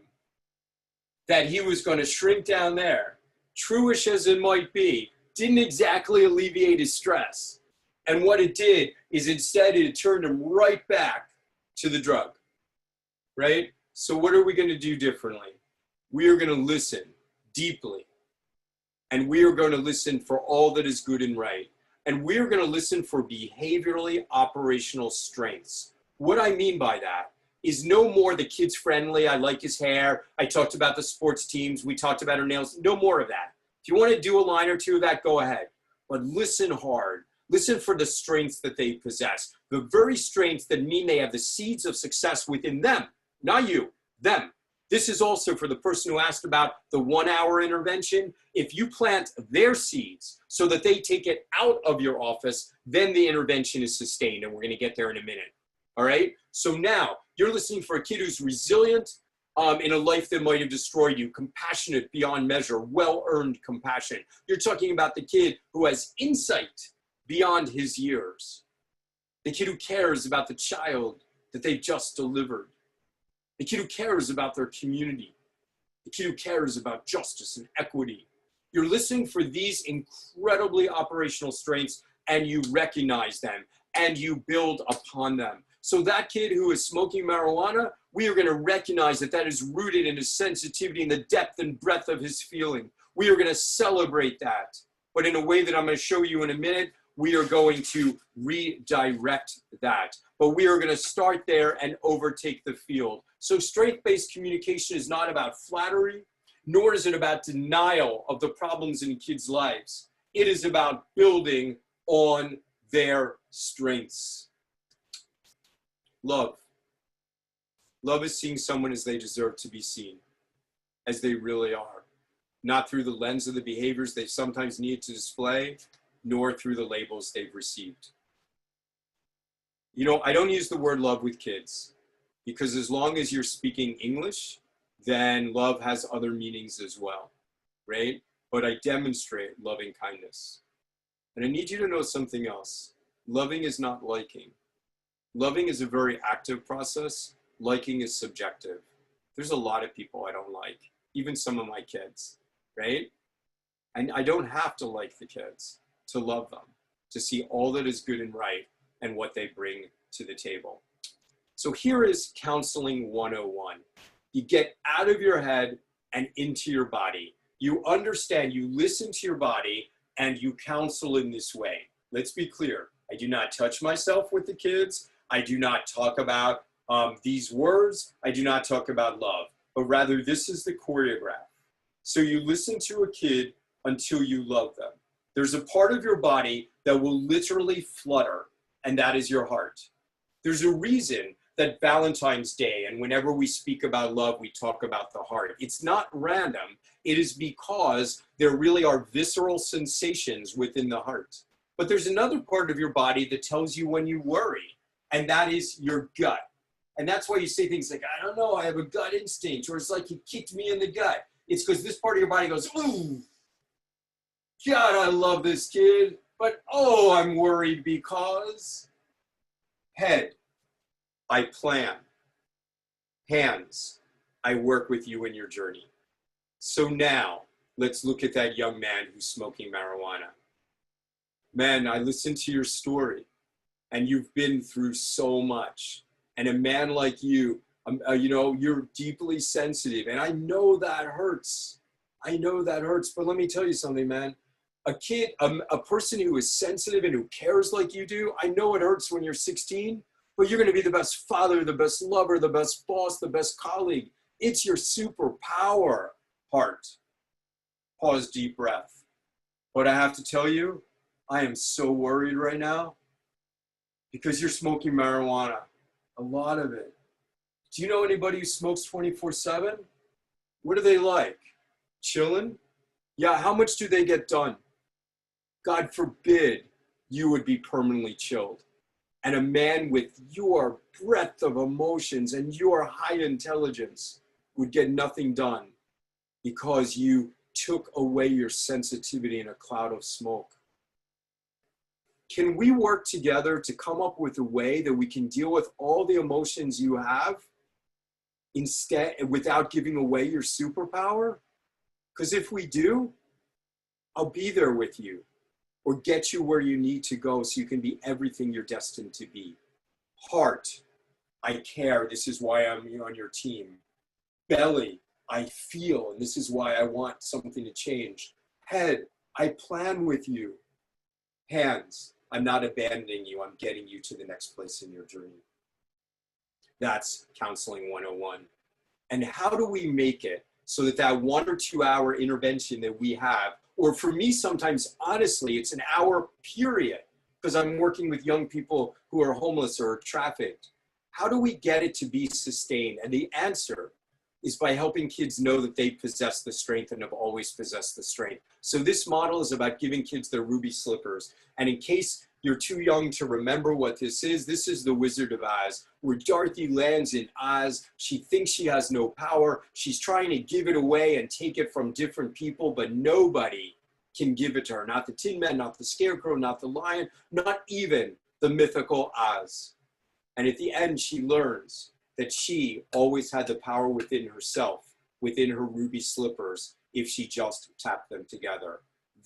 Speaker 1: that he was going to shrink down there, true-ish as it might be, didn't exactly alleviate his stress. And what it did is instead it turned him right back to the drug, right? So what are we going to do differently? We are going to listen deeply. And we are going to listen for all that is good and right. And we're going to listen for behaviorally operational strengths. What I mean by that is no more the kid's friendly, I like his hair, I talked about the sports teams, we talked about her nails, no more of that. If you want to do a line or two of that, go ahead. But listen hard. Listen for the strengths that they possess. The very strengths that mean they have the seeds of success within them, not you, them. This is also for the person who asked about the 1 hour intervention. If you plant their seeds so that they take it out of your office, then the intervention is sustained, and we're going to get there in a minute. All right? So now you're listening for a kid who's resilient in a life that might have destroyed you, compassionate beyond measure, well-earned compassion. You're talking about the kid who has insight beyond his years, the kid who cares about the child that they've just delivered, the kid who cares about their community, the kid who cares about justice and equity. You're listening for these incredibly operational strengths, and you recognize them and you build upon them. So that kid who is smoking marijuana, we are going to recognize that that is rooted in his sensitivity and the depth and breadth of his feeling. We are going to celebrate that. But in a way that I'm going to show you in a minute, we are going to redirect that. But we are going to start there and overtake the field. So strength-based communication is not about flattery, nor is it about denial of the problems in kids' lives. It is about building on their strengths. Love. Love is seeing someone as they deserve to be seen, as they really are, not through the lens of the behaviors they sometimes need to display, nor through the labels they've received. You know, I don't use the word love with kids because as long as you're speaking English, then love has other meanings as well, right? But I demonstrate loving kindness. And I need you to know something else. Loving is not liking. Loving is a very active process. Liking is subjective. There's a lot of people I don't like, even some of my kids, right? And I don't have to like the kids to love them, to see all that is good and right and what they bring to the table. So here is counseling 101. You get out of your head and into your body. You understand, you listen to your body, and you counsel in this way. Let's be clear. I do not touch myself with the kids. I do not talk about these words. I do not talk about love, but rather this is the choreograph. So you listen to a kid until you love them. There's a part of your body that will literally flutter, and that is your heart. There's a reason that Valentine's Day and whenever we speak about love, we talk about the heart. It's not random. It is because there really are visceral sensations within the heart. But there's another part of your body that tells you when you worry, and that is your gut. And that's why you say things like, I don't know, I have a gut instinct, or it's like he kicked me in the gut. It's because this part of your body goes, ooh, God, I love this kid, but oh, I'm worried because. Head, I plan. Hands, I work with you in your journey. So now, let's look at that young man who's smoking marijuana. Man, I listened to your story, and you've been through so much. And a man like you, you know, you're deeply sensitive, and I know that hurts. I know that hurts, but let me tell you something, man. A kid, a person who is sensitive and who cares like you do, I know it hurts when you're 16, but you're going to be the best father, the best lover, the best boss, the best colleague. It's your superpower, heart. Pause, deep breath. But I have to tell you, I am so worried right now because you're smoking marijuana, a lot of it. Do you know anybody who smokes 24/7? What are they like? Chilling? Yeah, how much do they get done? God forbid you would be permanently chilled. And a man with your breadth of emotions and your high intelligence would get nothing done because you took away your sensitivity in a cloud of smoke. Can we work together to come up with a way that we can deal with all the emotions you have instead without giving away your superpower? Because if we do, I'll be there with you or get you where you need to go so you can be everything you're destined to be. Heart, I care. This is why I'm on your team. Belly, I feel, and this is why I want something to change. Head, I plan with you. Hands, I'm not abandoning you. I'm getting you to the next place in your journey. That's counseling 101. And how do we make it so that that 1 or 2 hour intervention that we have, or for me, sometimes, honestly, it's an hour period because I'm working with young people who are homeless or trafficked. How do we get it to be sustained? And the answer is by helping kids know that they possess the strength and have always possessed the strength. So this model is about giving kids their ruby slippers. And in case you're too young to remember what this is the Wizard of Oz, where Dorothy lands in Oz. She thinks she has no power. She's trying to give it away and take it from different people, but nobody can give it to her. Not the Tin Man, not the Scarecrow, not the Lion, not even the mythical Oz. And at the end, she learns that she always had the power within herself, within her ruby slippers, if she just tapped them together.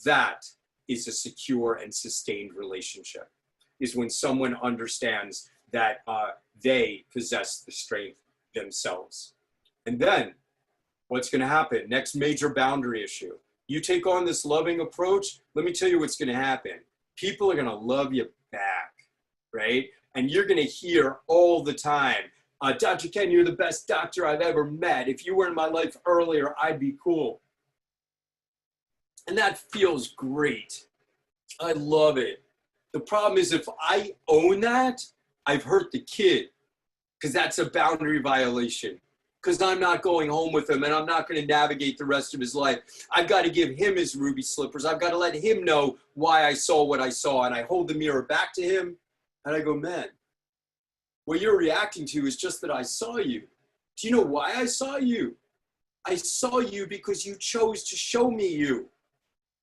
Speaker 1: That is a secure and sustained relationship, is when someone understands that they possess the strength themselves. And then what's going to happen? Next major boundary issue. You take on this loving approach, let me tell you what's going to happen. People are going to love you back, right? And you're going to hear all the time, Dr. Ken, you're the best doctor I've ever met. If you were in my life earlier, I'd be cool. And that feels great. I love it. The problem is if I own that, I've hurt the kid because that's a boundary violation. Because I'm not going home with him and I'm not going to navigate the rest of his life. I've got to give him his ruby slippers. I've got to let him know why I saw what I saw. And I hold the mirror back to him and I go, man, what you're reacting to is just that I saw you. Do you know why I saw you? I saw you because you chose to show me you.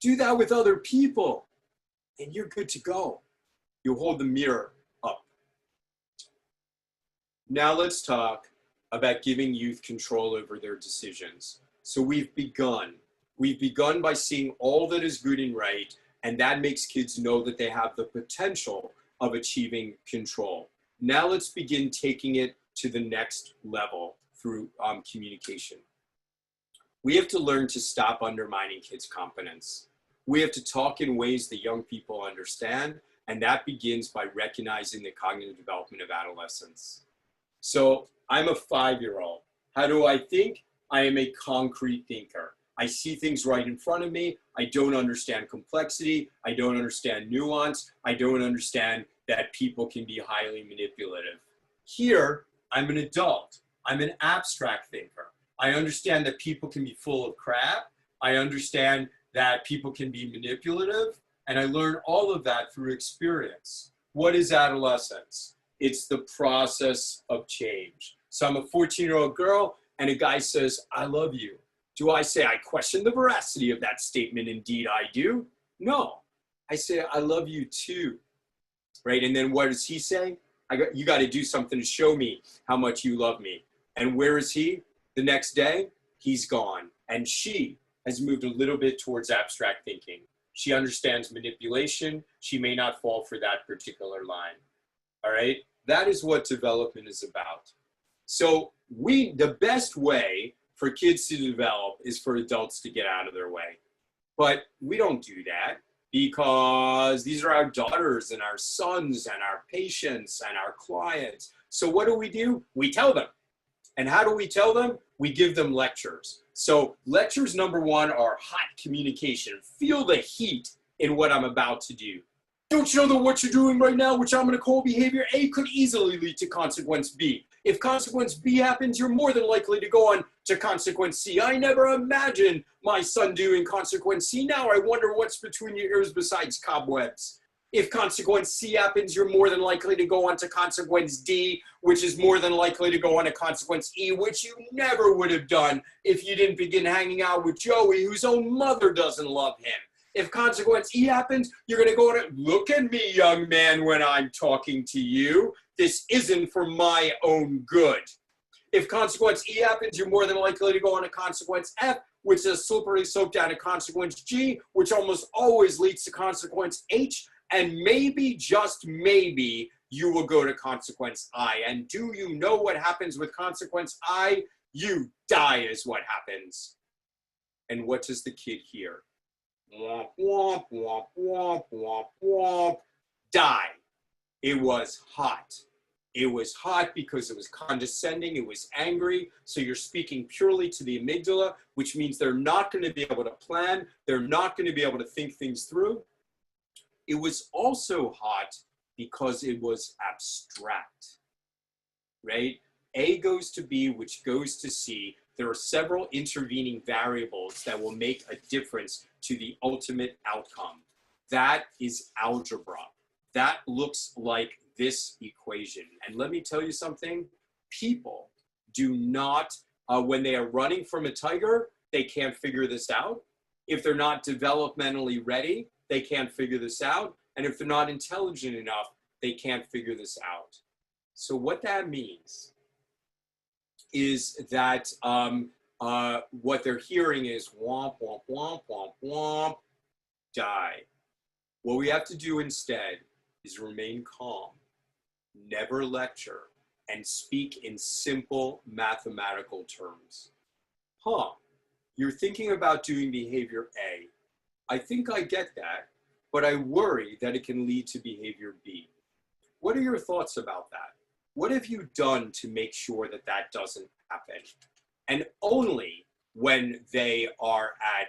Speaker 1: Do that with other people and you're good to go. You hold the mirror up. Now let's talk about giving youth control over their decisions. So we've begun by seeing all that is good and right, and that makes kids know that they have the potential of achieving control. Now let's begin taking it to the next level through communication. We have to learn to stop undermining kids' competence. We have to talk in ways that young people understand, and that begins by recognizing the cognitive development of adolescence. So I'm a 5-year-old. How do I think? I am a concrete thinker. I see things right in front of me. I don't understand complexity. I don't understand nuance. I don't understand that people can be highly manipulative. Here, I'm an adult. I'm an abstract thinker. I understand that people can be full of crap. I understand that people can be manipulative. And I learn all of that through experience. What is adolescence? It's the process of change. So I'm a 14-year-old girl and a guy says, I love you. Do I say, I question the veracity of that statement? Indeed, I do. No, I say, I love you too. Right? And then what does he say? You got to do something to show me how much you love me. And where is he? The next day, he's gone. And she has moved a little bit towards abstract thinking. She understands manipulation. She may not fall for that particular line. All right? That is what development is about. So the best way for kids to develop is for adults to get out of their way. But we don't do that because these are our daughters and our sons and our patients and our clients. So what do? We tell them. And how do we tell them? We give them lectures. So lectures number 1 are hot communication. Feel the heat in what I'm about to do. Don't you know that what you're doing right now, which I'm going to call behavior A, could easily lead to consequence B? If consequence B happens, you're more than likely to go on to consequence C. I never imagined my son doing consequence C. Now I wonder what's between your ears besides cobwebs. If consequence C happens, you're more than likely to go on to consequence D, which is more than likely to go on to consequence E, which you never would have done if you didn't begin hanging out with Joey, whose own mother doesn't love him. If consequence E happens, you're going to go on it. Look at me, young man, when I'm talking to you. This isn't for my own good. If consequence E happens, you're more than likely to go on to consequence F, which is a slippery slope down to consequence G, which almost always leads to consequence H. And maybe, just maybe, you will go to consequence I. And do you know what happens with consequence I? You die is what happens. And what does the kid hear? Womp, womp, womp, womp, womp, womp. Die. It was hot. It was hot because it was condescending, it was angry. So you're speaking purely to the amygdala, which means they're not going to be able to plan. They're not going to be able to think things through. It was also hot because it was abstract, right? A goes to B, which goes to C. There are several intervening variables that will make a difference to the ultimate outcome. That is algebra. That looks like this equation. And let me tell you something, people do not, when they are running from a tiger, they can't figure this out. If they're not developmentally ready, they can't figure this out. And if they're not intelligent enough, they can't figure this out. So what that means is that what they're hearing is womp, womp, womp, womp, womp, die. What we have to do instead is remain calm, never lecture, and speak in simple mathematical terms. You're thinking about doing behavior A. I think I get that, but I worry that it can lead to behavior B. What are your thoughts about that? What have you done to make sure that that doesn't happen? And only when they are at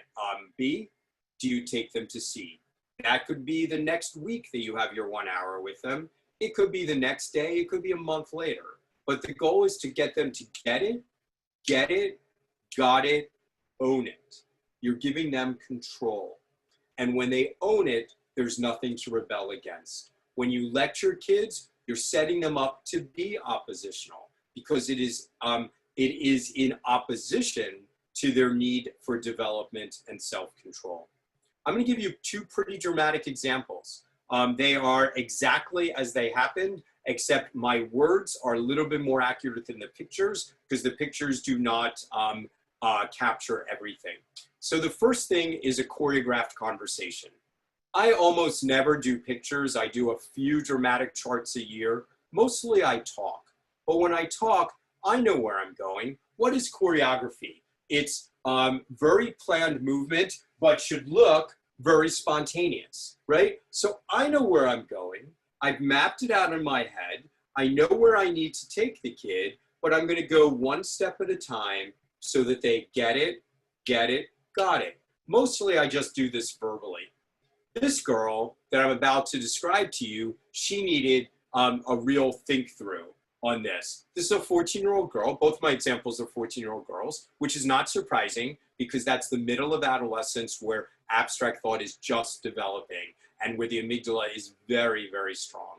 Speaker 1: B, do you take them to C. That could be the next week that you have your 1 hour with them. It could be the next day, it could be a month later. But the goal is to get them to get it, got it, own it. You're giving them control. And when they own it, there's nothing to rebel against. When you lecture kids, you're setting them up to be oppositional because it is in opposition to their need for development and self-control. I'm going to give you two pretty dramatic examples. They are exactly as they happened, except my words are a little bit more accurate than the pictures because the pictures do not capture everything. So the first thing is a choreographed conversation. I almost never do pictures. I do a few dramatic charts a year. Mostly I talk. But when I talk, I know where I'm going. What is choreography? It's very planned movement, but should look very spontaneous, right? So I know where I'm going. I've mapped it out in my head. I know where I need to take the kid, but I'm going to go one step at a time so that they get it, got it. Mostly I just do this verbally. This girl that I'm about to describe to you, she needed a real think through on this. This is a 14-year-old girl. Both my examples are 14-year-old girls, which is not surprising because that's the middle of adolescence where abstract thought is just developing and where the amygdala is very, very strong.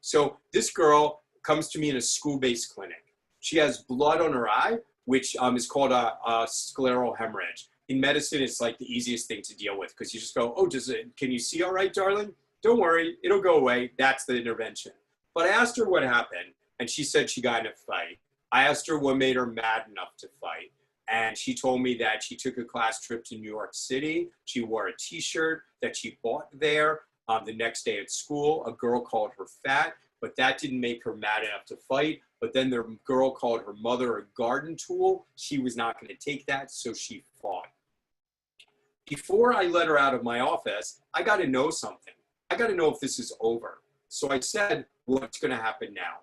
Speaker 1: So this girl comes to me in a school-based clinic. She has blood on her eye, which is called a scleral hemorrhage. In medicine, it's like the easiest thing to deal with because you just go, oh, can you see all right, darling? Don't worry, it'll go away. That's the intervention. But I asked her what happened, and she said she got in a fight. I asked her what made her mad enough to fight. And she told me that she took a class trip to New York City. She wore a t-shirt that she bought there. The next day at school, a girl called her fat, but that didn't make her mad enough to fight. But then the girl called her mother a garden tool. She was not going to take that, so she fought. Before I let her out of my office, I got to know something. I got to know if this is over. So I said, what's going to happen now?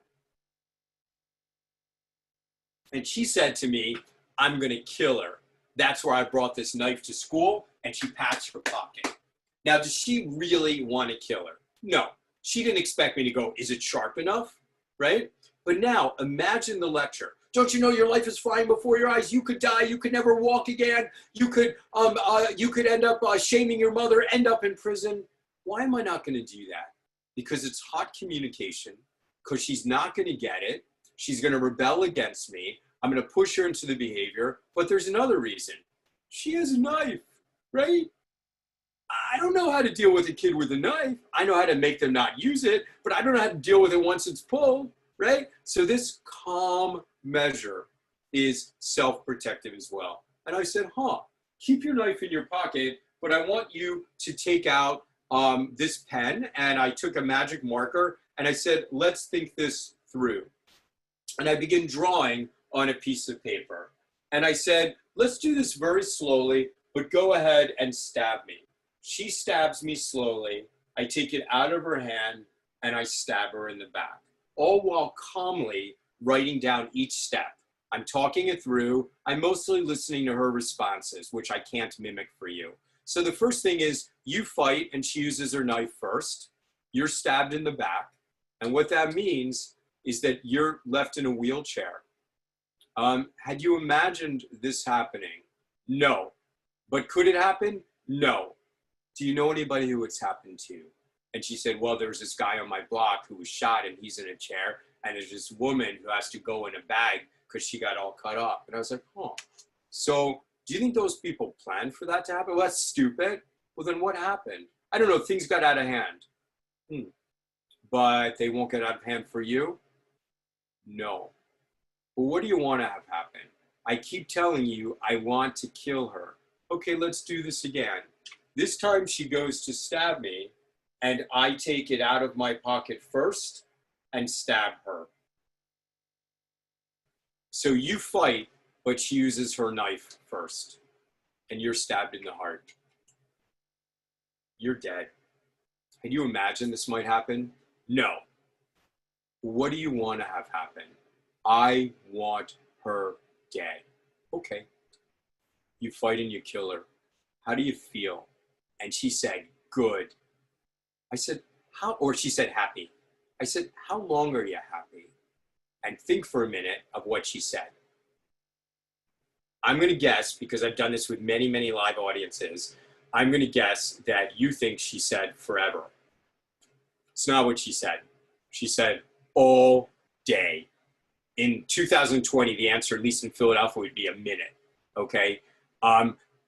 Speaker 1: And she said to me, I'm going to kill her. That's where I brought this knife to school, and she pats her pocket. Now, does she really want to kill her? No. She didn't expect me to go, is it sharp enough? Right? But now, imagine the lecture. Don't you know your life is flying before your eyes? You could die. You could never walk again. You could end up shaming your mother, end up in prison. Why am I not going to do that? Because it's hot communication, because she's not going to get it. She's going to rebel against me. I'm going to push her into the behavior. But there's another reason. She has a knife, right? I don't know how to deal with a kid with a knife. I know how to make them not use it, but I don't know how to deal with it once it's pulled, right? So this calm measure is self-protective as well. And I said, keep your knife in your pocket, but I want you to take out this pen. And I took a magic marker and I said, let's think this through. And I began drawing on a piece of paper. And I said, let's do this very slowly, but go ahead and stab me. She stabs me slowly. I take it out of her hand and I stab her in the back, all while calmly writing down each step. I'm talking it through. I'm mostly listening to her responses, which I can't mimic for you. So the first thing is you fight and she uses her knife first. You're stabbed in the back. And what that means is that you're left in a wheelchair. Had you imagined this happening? No. But could it happen? No. Do you know anybody who it's happened to? And she said, well, there's this guy on my block who was shot and he's in a chair. And there's this woman who has to go in a bag because she got all cut up. And I was like, oh. So do you think those people planned for that to happen? Well, that's stupid. Well, then what happened? I don't know. Things got out of hand. But they won't get out of hand for you? No. Well, what do you want to have happen? I keep telling you I want to kill her. Okay, let's do this again. This time she goes to stab me, and I take it out of my pocket first and stab her. So you fight, but she uses her knife first, and you're stabbed in the heart. You're dead. Can you imagine this might happen? No. What do you want to have happen? I want her dead. Okay. You fight and you kill her. How do you feel? And she said, good. I said, how? Or she said, happy. I said, how long are you happy? And think for a minute of what she said. I'm going to guess, because I've done this with many, many live audiences, I'm going to guess that you think she said forever. It's not what she said. She said, all day. In 2020, the answer, at least in Philadelphia, would be a minute, okay?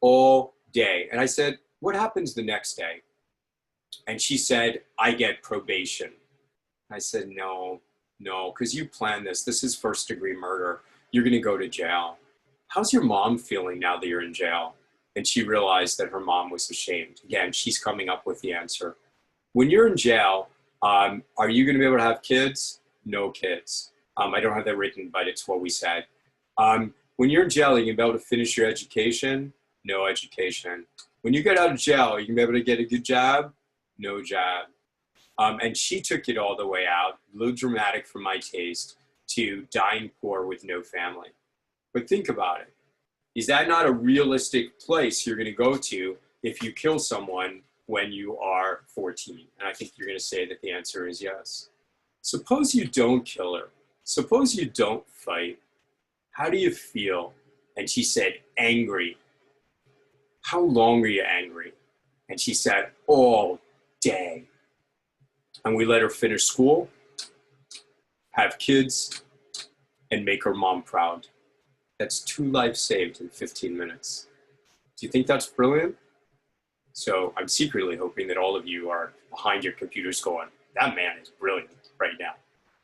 Speaker 1: All day. And I said, what happens the next day? And she said, I get probation. I said, no, because you planned this. This is first-degree murder. You're going to go to jail. How's your mom feeling now that you're in jail? And she realized that her mom was ashamed. Again, she's coming up with the answer. When you're in jail, are you going to be able to have kids? No kids. I don't have that written, but it's what we said. When you're in jail, are you going to be able to finish your education? No education. When you get out of jail, are you going to be able to get a good job? No job. And she took it all the way out, a little dramatic for my taste, to dying poor with no family. But think about it. Is that not a realistic place you're going to go to if you kill someone when you are 14? And I think you're going to say that the answer is yes. Suppose you don't kill her. Suppose you don't fight. How do you feel? And she said, angry. How long are you angry? And she said, all day. And we let her finish school, have kids, and make her mom proud. That's 2 lives saved in 15 minutes. Do you think that's brilliant? So I'm secretly hoping that all of you are behind your computers going, that man is brilliant right now,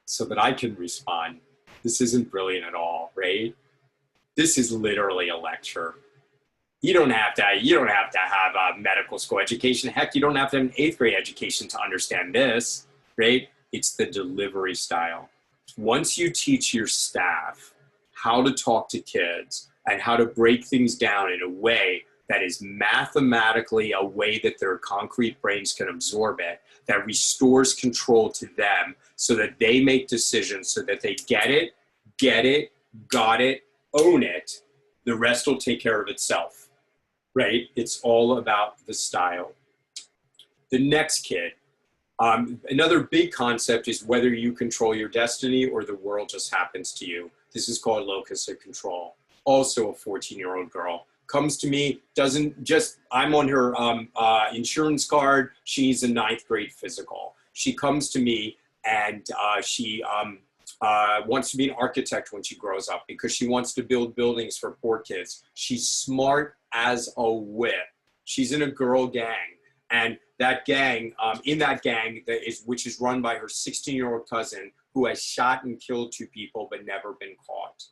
Speaker 1: so that I can respond. This isn't brilliant at all, right? This is literally a lecture. You don't have to have a medical school education. Heck, you don't have to have an 8th grade education to understand this, right? It's the delivery style. Once you teach your staff how to talk to kids and how to break things down in a way that is mathematically a way that their concrete brains can absorb it, that restores control to them so that they make decisions, so that they get it, got it, own it, the rest will take care of itself, right? It's all about the style. The next kid, another big concept is whether you control your destiny or the world just happens to you. This is called locus of control. Also a 14-year-old girl comes to me, I'm on her insurance card. She needs a 9th grade physical. She comes to me and she wants to be an architect when she grows up because she wants to build buildings for poor kids. She's smart as a whip. She's in a girl gang. And that gang, in that gang, which is run by her 16-year-old cousin who has shot and killed 2 people but never been caught.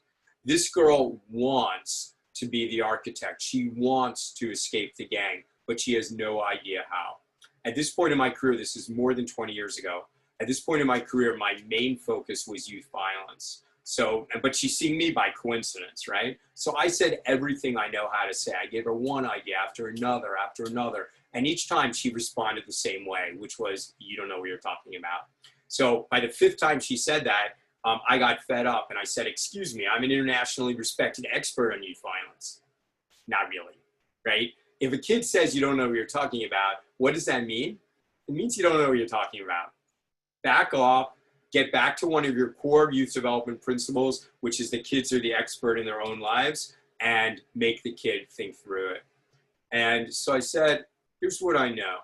Speaker 1: This girl wants to be the architect. She wants to escape the gang, but she has no idea how. At this point in my career, this is more than 20 years ago, at this point in my career, my main focus was youth violence. So, but she's seeing me by coincidence, right? So I said everything I know how to say. I gave her one idea after another, after another. And each time she responded the same way, which was, you don't know what you're talking about. So by the 5th time she said that, I got fed up and I said, excuse me, I'm an internationally respected expert on youth violence. Not really, right? If a kid says you don't know what you're talking about, what does that mean? It means you don't know what you're talking about. Back off, get back to one of your core youth development principles, which is the kids are the expert in their own lives, and make the kid think through it. And so I said, here's what I know.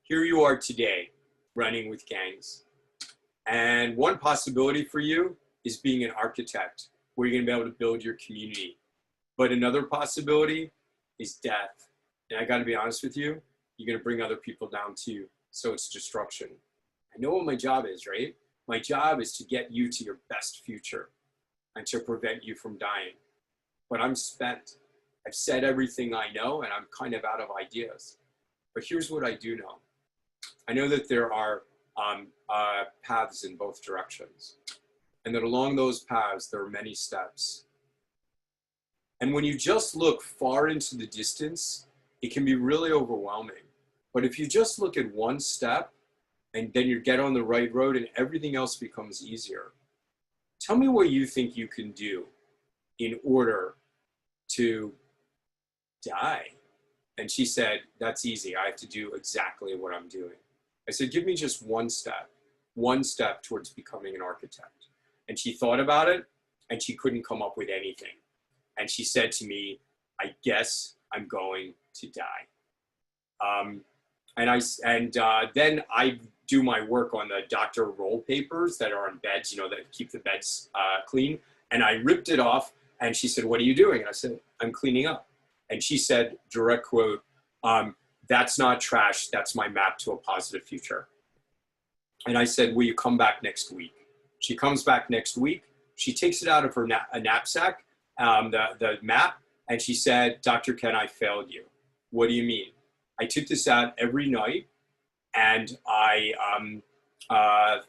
Speaker 1: Here you are today, running with gangs. And one possibility for you is being an architect, where you're gonna be able to build your community. But another possibility is death. And I gotta be honest with you, you're gonna bring other people down too. So it's destruction. I know what my job is, right? My job is to get you to your best future and to prevent you from dying. But I'm spent. I've said everything I know and I'm kind of out of ideas. But here's what I do know. I know that there are paths in both directions, and that along those paths, there are many steps. And when you just look far into the distance, it can be really overwhelming. But if you just look at one step, and then you get on the right road and everything else becomes easier. Tell me what you think you can do in order to die. And she said, that's easy. I have to do exactly what I'm doing. I said, give me just one step towards becoming an architect. And she thought about it and she couldn't come up with anything. And she said to me, I guess I'm going to die. Then I do my work on the doctor roll papers that are on beds, that keep the beds clean. And I ripped it off and she said, what are you doing? And I said, I'm cleaning up. And she said, direct quote, that's not trash, that's my map to a positive future. And I said, will you come back next week? She comes back next week. She takes it out of her knapsack, the map, and she said, Dr. Ken, I failed you. What do you mean? I took this out every night and I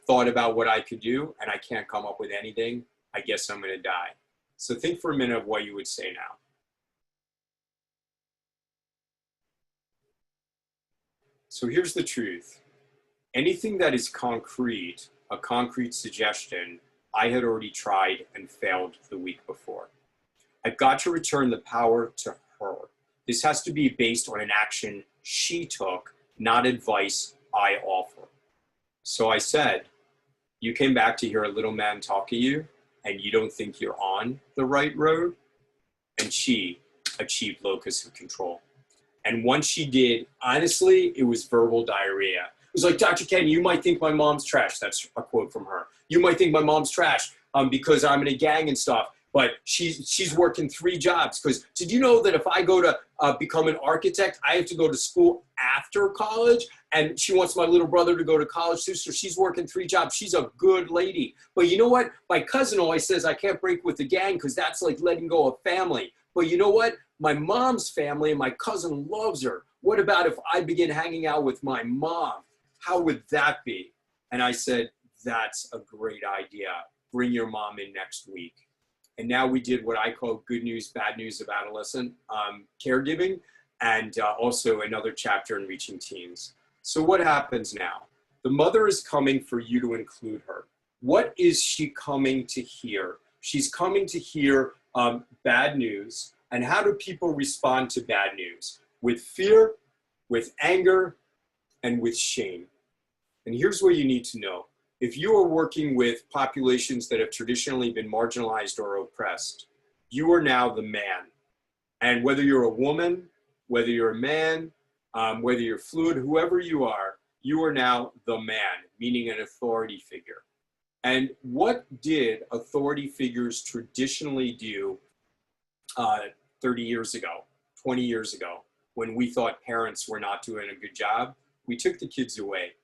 Speaker 1: thought about what I could do and I can't come up with anything. I guess I'm gonna die. So think for a minute of what you would say now. So here's the truth. Anything that is concrete, a concrete suggestion, I had already tried and failed the week before. I've got to return the power to her. This has to be based on an action she took, not advice I offer. So I said, you came back to hear a little man talk to you and you don't think you're on the right road? And she achieved locus of control. And once she did, honestly, it was verbal diarrhea. It was like, Dr. Ken, you might think my mom's trash. That's a quote from her. You might think my mom's trash because I'm in a gang and stuff. But she's working 3 jobs. Because did you know that if I go to become an architect, I have to go to school after college? And she wants my little brother to go to college too, so she's working 3 jobs. She's a good lady. But you know what? My cousin always says I can't break with the gang because that's like letting go of family. But you know what? My mom's family and my cousin loves her. What about if I begin hanging out with my mom? How would that be? And I said, that's a great idea. Bring your mom in next week. And now we did what I call good news, bad news of adolescent caregiving, and also another chapter in reaching teens. So what happens now? The mother is coming for you to include her. What is she coming to hear? She's coming to hear bad news. And how do people respond to bad news? With fear, with anger, and with shame. And here's what you need to know. If you are working with populations that have traditionally been marginalized or oppressed, you are now the man. And whether you're a woman, whether you're a man, whether you're fluid, whoever you are now the man, meaning an authority figure. And what did authority figures traditionally do 30 years ago, 20 years ago, when we thought parents were not doing a good job? We took the kids away.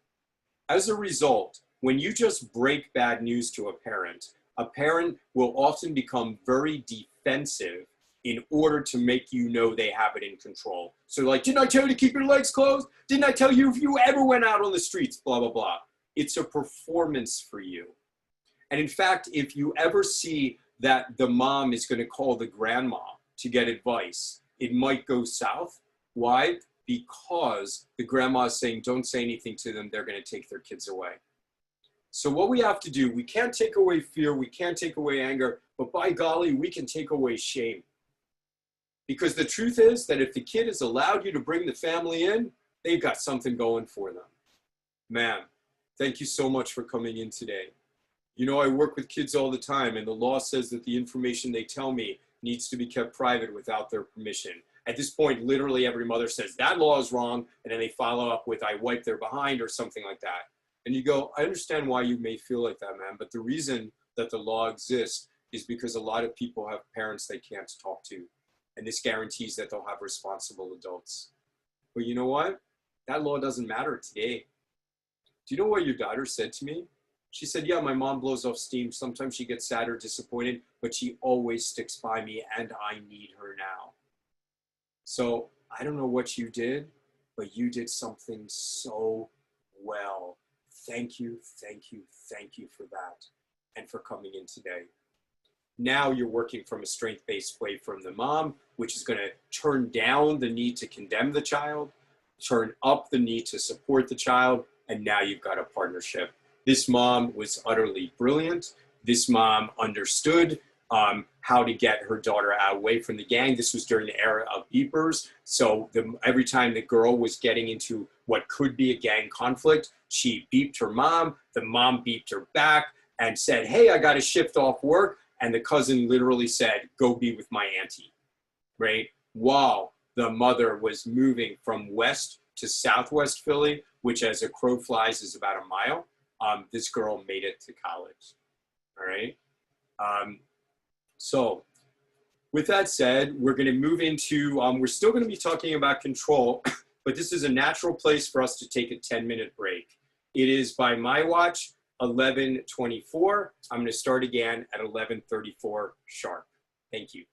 Speaker 1: As a result, when you just break bad news to a parent will often become very defensive in order to make you know they have it in control. So like, didn't I tell you to keep your legs closed? Didn't I tell you if you ever went out on the streets, blah, blah, blah. It's a performance for you. And in fact, if you ever see that the mom is going to call the grandma to get advice, it might go south. Why? Because the grandma is saying, don't say anything to them. They're going to take their kids away. So what we have to do, we can't take away fear. We can't take away anger. But by golly, we can take away shame. Because the truth is that if the kid has allowed you to bring the family in, they've got something going for them. Ma'am, thank you so much for coming in today. You know, I work with kids all the time, and the law says that the information they tell me needs to be kept private without their permission. At this point, literally every mother says, that law is wrong, and then they follow up with, I wipe their behind, or something like that. And you go, I understand why you may feel like that, man, but the reason that the law exists is because a lot of people have parents they can't talk to, and this guarantees that they'll have responsible adults. But you know what? That law doesn't matter today. Do you know what your daughter said to me? She said, yeah, my mom blows off steam. Sometimes she gets sad or disappointed, but she always sticks by me, and I need her now. So I don't know what you did, but you did something so well. Thank you, thank you, thank you for that, and for coming in today. Now you're working from a strength-based way from the mom, which is going to turn down the need to condemn the child, turn up the need to support the child, and now you've got a partnership. This mom was utterly brilliant. This mom understood how to get her daughter away from the gang. This was during the era of beepers. So every time the girl was getting into what could be a gang conflict, she beeped her mom. The mom beeped her back and said, hey, I got to shift off work. And the cousin literally said, go be with my auntie, right? While the mother was moving from west to southwest Philly, which as a crow flies is about a mile. This girl made it to college, all right? So with that said, we're gonna move into, we're still gonna be talking about control, but this is a natural place for us to take a 10-minute break. It is by my watch, 11:24. I'm gonna start again at 11:34 sharp. Thank you.